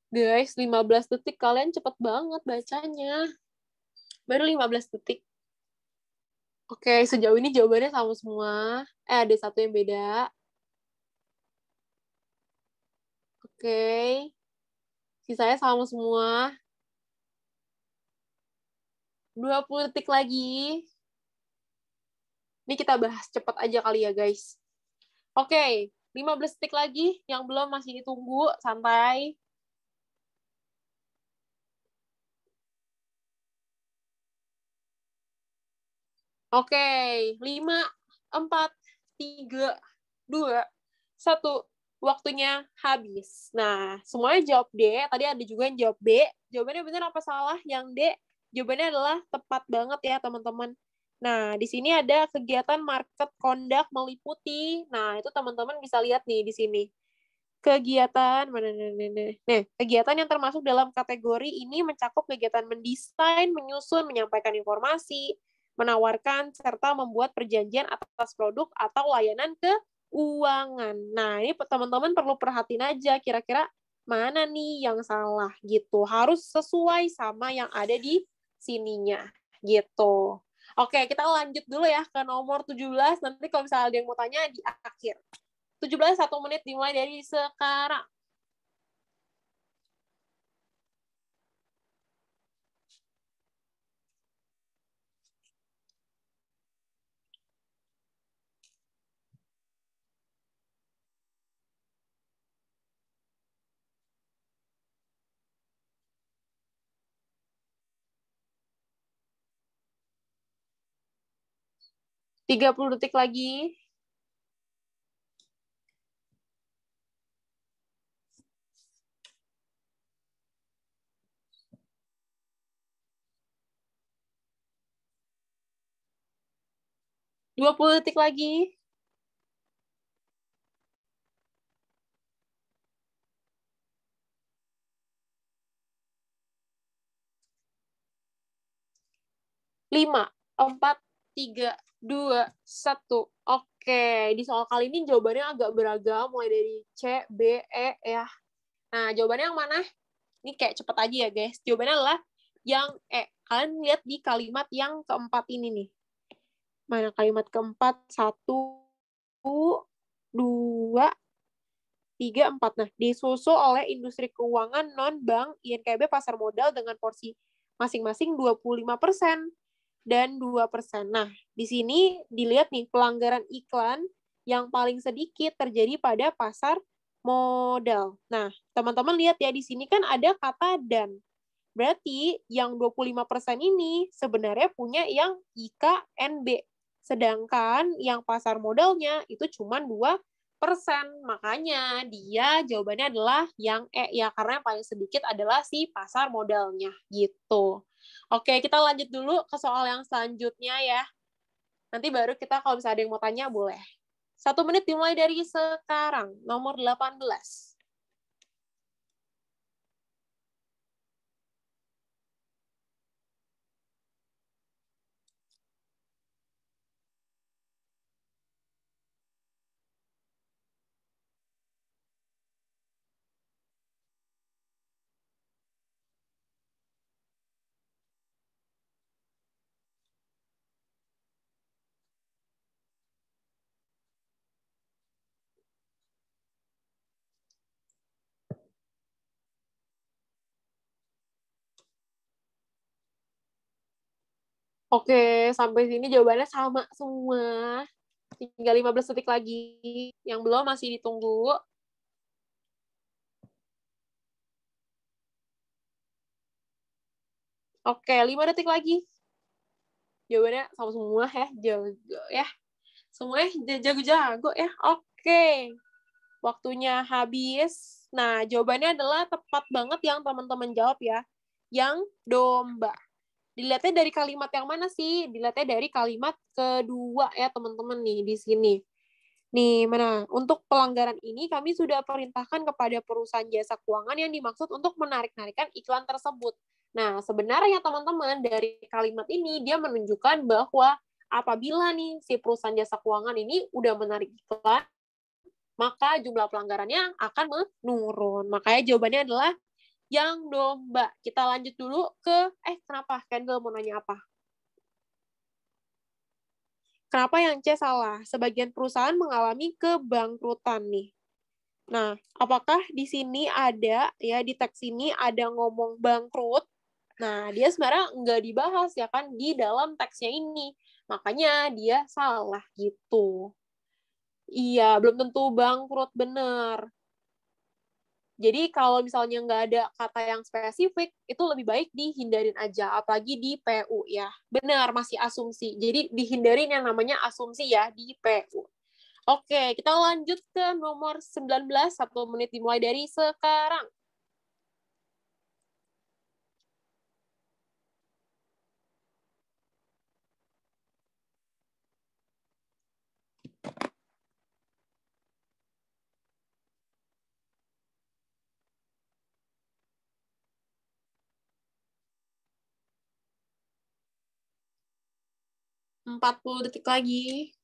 Guys, 15 detik. Kalian cepet banget bacanya. Baru 15 detik. Oke, sejauh ini jawabannya sama semua. Ada satu yang beda. Oke. Sisanya sama semua. 20 detik lagi. Ini kita bahas cepat aja kali ya, guys. Oke, 15 detik lagi. Yang belum masih ditunggu. Santai. Oke, 5, 4, 3, 2, 1. Waktunya habis. Nah, semuanya jawab D. Tadi ada juga yang jawab B. Jawabannya benar apa salah? Yang D, jawabannya adalah tepat banget ya, teman-teman. Nah, di sini ada kegiatan market conduct meliputi. Nah, itu teman-teman bisa lihat nih di sini. Kegiatan kegiatan yang termasuk dalam kategori ini mencakup kegiatan mendesain, menyusun, menyampaikan informasi, menawarkan serta membuat perjanjian atas produk atau layanan keuangan. Nah, ini teman-teman perlu perhatiin aja kira-kira mana nih yang salah gitu. Harus sesuai sama yang ada di sininya gitu. Oke, kita lanjut dulu ya ke nomor 17. Nanti kalau misalnya ada yang mau tanya di akhir. 17, 1 menit dimulai dari sekarang. 30 detik lagi. Dua 20 detik lagi. Lima, 4, 3, 2, 1. Oke, di soal kali ini jawabannya agak beragam, mulai dari C, B, E, ya. Nah, jawabannya yang mana? Ini kayak cepet aja ya, guys. Jawabannya adalah yang E. Kalian lihat di kalimat yang keempat ini nih. Mana kalimat keempat? 1, 2, 3, 4. Nah, disusul oleh industri keuangan non-bank INKB pasar modal dengan porsi masing-masing 25% dan 2%. Nah, di sini dilihat nih pelanggaran iklan yang paling sedikit terjadi pada pasar modal. Nah, teman-teman lihat ya di sini kan ada kata dan. Berarti yang 25% ini sebenarnya punya yang IKNB. Sedangkan yang pasar modalnya itu cuma 2%. Makanya dia jawabannya adalah yang E ya, karena yang paling sedikit adalah si pasar modalnya gitu. Oke, kita lanjut dulu ke soal yang selanjutnya ya. Nanti baru kita kalau misalnya ada yang mau tanya boleh. 1 menit dimulai dari sekarang, nomor 18. Oke, sampai sini jawabannya sama semua. Tinggal 15 detik lagi. Yang belum masih ditunggu. Oke, 5 detik lagi. Jawabannya sama semua ya, jago ya. Semuanya jago-jago ya. Oke. Waktunya habis. Nah, jawabannya adalah tepat banget yang teman-teman jawab ya. Yang domba. Dilihatnya dari kalimat yang mana sih? Dilihatnya dari kalimat kedua ya teman-teman nih di sini. Nih, mana? Untuk pelanggaran ini kami sudah perintahkan kepada perusahaan jasa keuangan yang dimaksud untuk menarik-narikan iklan tersebut. Nah, sebenarnya teman-teman dari kalimat ini dia menunjukkan bahwa apabila nih si perusahaan jasa keuangan ini udah menarik iklan, maka jumlah pelanggarannya akan menurun. Makanya jawabannya adalah yang domba. Kita lanjut dulu ke, kenapa? Kendall mau nanya apa? Kenapa yang C salah? Sebagian perusahaan mengalami kebangkrutan nih. Nah, apakah di sini ada, ya di teks ini ada ngomong bangkrut? Nah, dia sebenarnya nggak dibahas ya kan di dalam teksnya ini. Makanya dia salah gitu. Iya, belum tentu bangkrut bener. Jadi kalau misalnya nggak ada kata yang spesifik, itu lebih baik dihindarin aja, apalagi di PU ya. Benar, masih asumsi. Jadi dihindarin yang namanya asumsi ya di PU. Oke, kita lanjut ke nomor 19, 1 menit dimulai dari sekarang. Empat 40 detik lagi.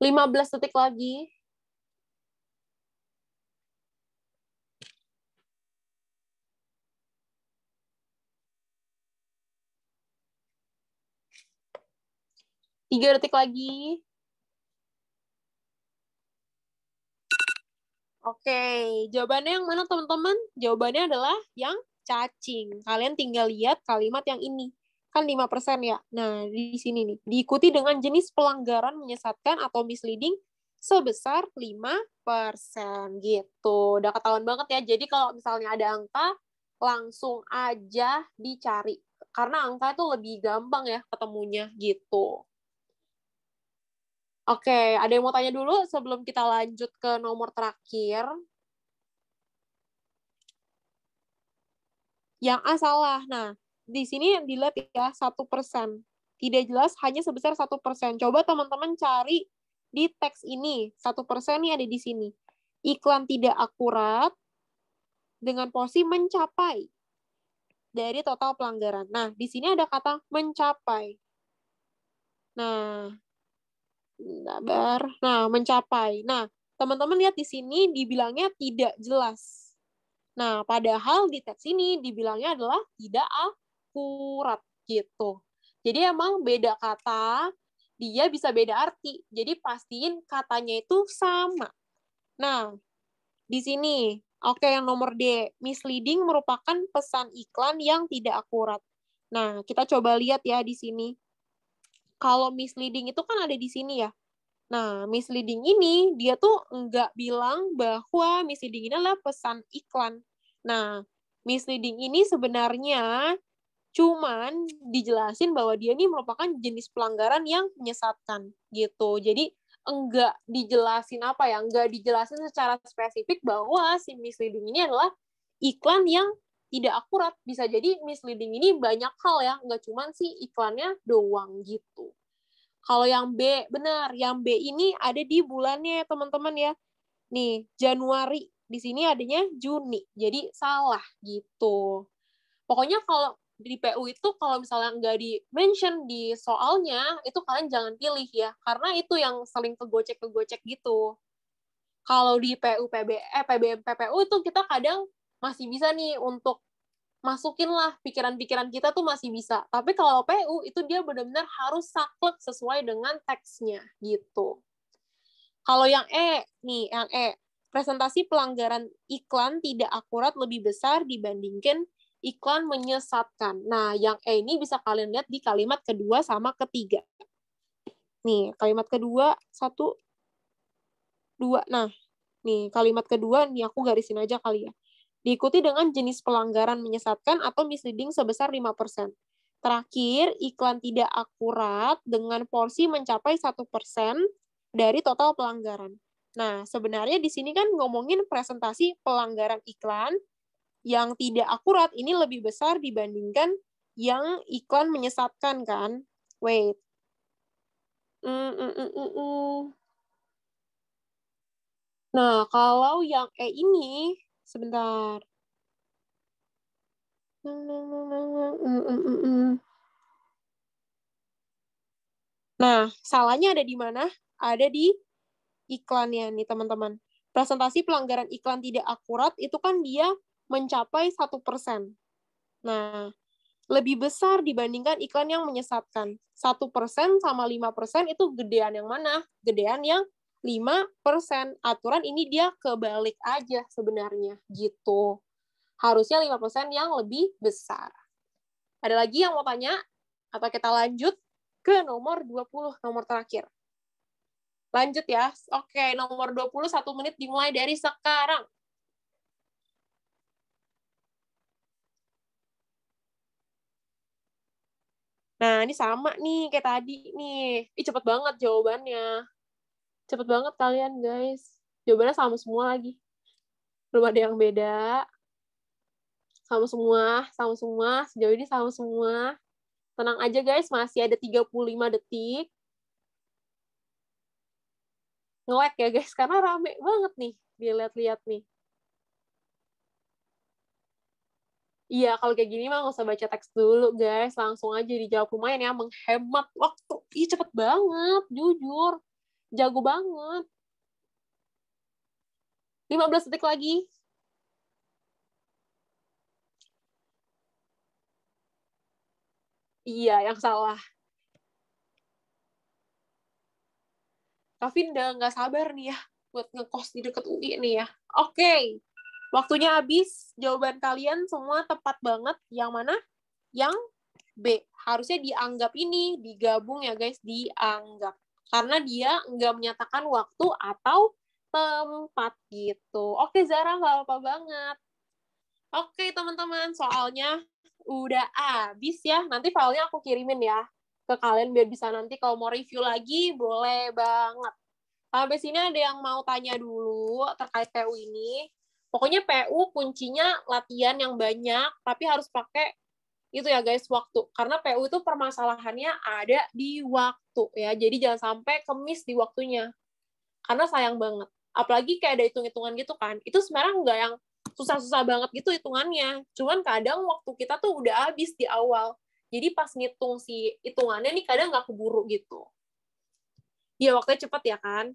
Lima 15 detik lagi. Tiga detik lagi. Oke, jawabannya yang mana teman-teman? Jawabannya adalah yang cacing. Kalian tinggal lihat kalimat yang ini. Kan 5% ya. Nah, di sini nih. Diikuti dengan jenis pelanggaran menyesatkan atau misleading sebesar 5% gitu. Udah ketahuan banget ya. Jadi kalau misalnya ada angka, langsung aja dicari. Karena angka itu lebih gampang ya ketemunya gitu. Oke, ada yang mau tanya dulu sebelum kita lanjut ke nomor terakhir? Yang A salah. Nah, di sini dilihat ya 1%. Tidak jelas hanya sebesar 1%. Coba teman-teman cari di teks ini. 1% nih ada di sini. Iklan tidak akurat dengan porsi mencapai dari total pelanggaran. Nah, di sini ada kata mencapai. Nah, sabar. Nah, mencapai. Nah, teman-teman lihat di sini dibilangnya tidak jelas. Nah, padahal di teks ini dibilangnya adalah tidak akurat gitu. Jadi emang beda kata, dia bisa beda arti. Jadi pastiin katanya itu sama. Nah, di sini, oke, yang nomor D, misleading merupakan pesan iklan yang tidak akurat. Nah, kita coba lihat ya di sini. Kalau misleading itu kan ada di sini ya. Nah, misleading ini dia tuh nggak bilang bahwa misleading ini adalah pesan iklan. Nah, misleading ini sebenarnya cuman dijelasin bahwa dia ini merupakan jenis pelanggaran yang menyesatkan gitu. Jadi enggak dijelasin apa ya, enggak dijelasin secara spesifik bahwa si misleading ini adalah iklan yang tidak akurat. Bisa jadi misleading ini banyak hal ya, enggak cuman si iklannya doang gitu. Kalau yang B, benar, yang B ini ada di bulannya teman-teman ya. Nih, Januari. Di sini adanya Juni. Jadi salah gitu. Pokoknya kalau di PU itu kalau misalnya nggak di-mention di soalnya, itu kalian jangan pilih ya. Karena itu yang saling kegocek-kegocek gitu. Kalau di PU, PBM, PPU itu kita kadang masih bisa nih untuk masukin lah pikiran-pikiran kita tuh masih bisa. Tapi kalau PU itu dia benar-benar harus saklek sesuai dengan teksnya gitu. Kalau yang E, nih yang E, presentasi pelanggaran iklan tidak akurat lebih besar dibandingkan iklan menyesatkan. Nah, yang E ini bisa kalian lihat di kalimat kedua sama ketiga. Nih, kalimat kedua, 1, 2. Nah, nih kalimat kedua, nih aku garisin aja kali ya. Diikuti dengan jenis pelanggaran menyesatkan atau misleading sebesar 5%. Terakhir, iklan tidak akurat dengan porsi mencapai 1% dari total pelanggaran. Nah, sebenarnya di sini kan ngomongin presentasi pelanggaran iklan yang tidak akurat ini lebih besar dibandingkan yang iklan menyesatkan kan? Wait. Nah, kalau yang E ini, sebentar. Nah, salahnya ada di mana? Ada di iklannya nih, teman-teman. Presentasi pelanggaran iklan tidak akurat itu kan dia mencapai 1%. Nah, lebih besar dibandingkan iklan yang menyesatkan. 1% sama 5% itu gedean yang mana? Gedean yang 5%. Aturan ini dia kebalik aja sebenarnya, gitu. Harusnya 5% yang lebih besar. Ada lagi yang mau tanya? Atau kita lanjut ke nomor 20, nomor terakhir. Lanjut ya. Oke, nomor 20, 1 menit dimulai dari sekarang. Nah, ini sama nih kayak tadi nih. Ih, cepet banget jawabannya. Cepet banget kalian, guys. Jawabannya sama semua lagi. Belum ada yang beda. Sama semua, sama semua. Sejauh ini sama semua. Tenang aja, guys. Masih ada 35 detik. Nge-lag ya, guys. Karena rame banget nih. Dilihat-lihat nih. Iya, kalau kayak gini mah nggak usah baca teks dulu, guys. Langsung aja dijawab, lumayan ya, menghemat waktu. Ih, cepet banget, jujur. Jago banget. 15 detik lagi. Iya, yang salah. Kavin udah nggak sabar nih ya, buat ngekos di deket UI nih ya. Oke, waktunya habis. Jawaban kalian semua tepat banget. Yang mana? Yang B. harusnya dianggap ini, digabung ya guys, dianggap. Karena dia nggak menyatakan waktu atau tempat gitu. Oke Zara, nggak apa-apa banget. Oke teman-teman, soalnya udah habis ya. Nanti filenya aku kirimin ya ke kalian biar bisa nanti kalau mau review lagi, boleh banget. Sampai sini ada yang mau tanya dulu terkait PU ini. Pokoknya PU kuncinya latihan yang banyak, tapi harus pakai itu ya guys, waktu. Karena PU itu permasalahannya ada di waktu ya. Jadi jangan sampai kemis di waktunya. Karena sayang banget. Apalagi kayak ada hitung-hitungan gitu kan. Itu sebenarnya nggak yang susah-susah banget gitu hitungannya. Cuman kadang waktu kita tuh udah habis di awal. Jadi pas ngitung si hitungannya nih kadang nggak keburu gitu. Ya waktunya cepet ya kan.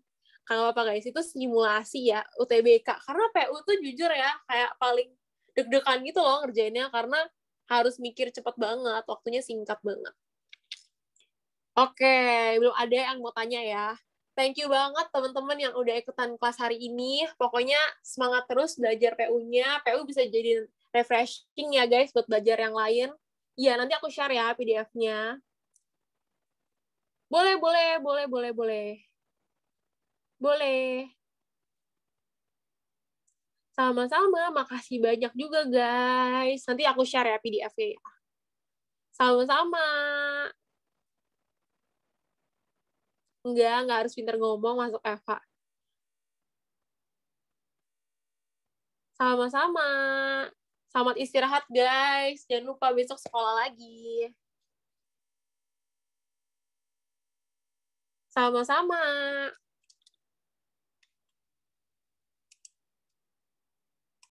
Kalau apa guys, itu simulasi ya UTBK. Karena PU tuh jujur ya, kayak paling deg-degan gitu loh ngerjainnya. Karena harus mikir cepet banget, waktunya singkat banget. Oke, belum ada yang mau tanya ya. Thank you banget teman-teman yang udah ikutan kelas hari ini. Pokoknya semangat terus belajar PU-nya. PU bisa jadi refreshing ya guys buat belajar yang lain. Iya, nanti aku share ya PDF-nya. Boleh, boleh, boleh, boleh, boleh. Boleh. Sama-sama, makasih banyak juga guys. Nanti aku share ya PDF-nya ya. Sama-sama. Enggak harus pintar ngomong masuk Eva. Sama-sama. Selamat istirahat guys. Jangan lupa besok sekolah lagi. Sama-sama.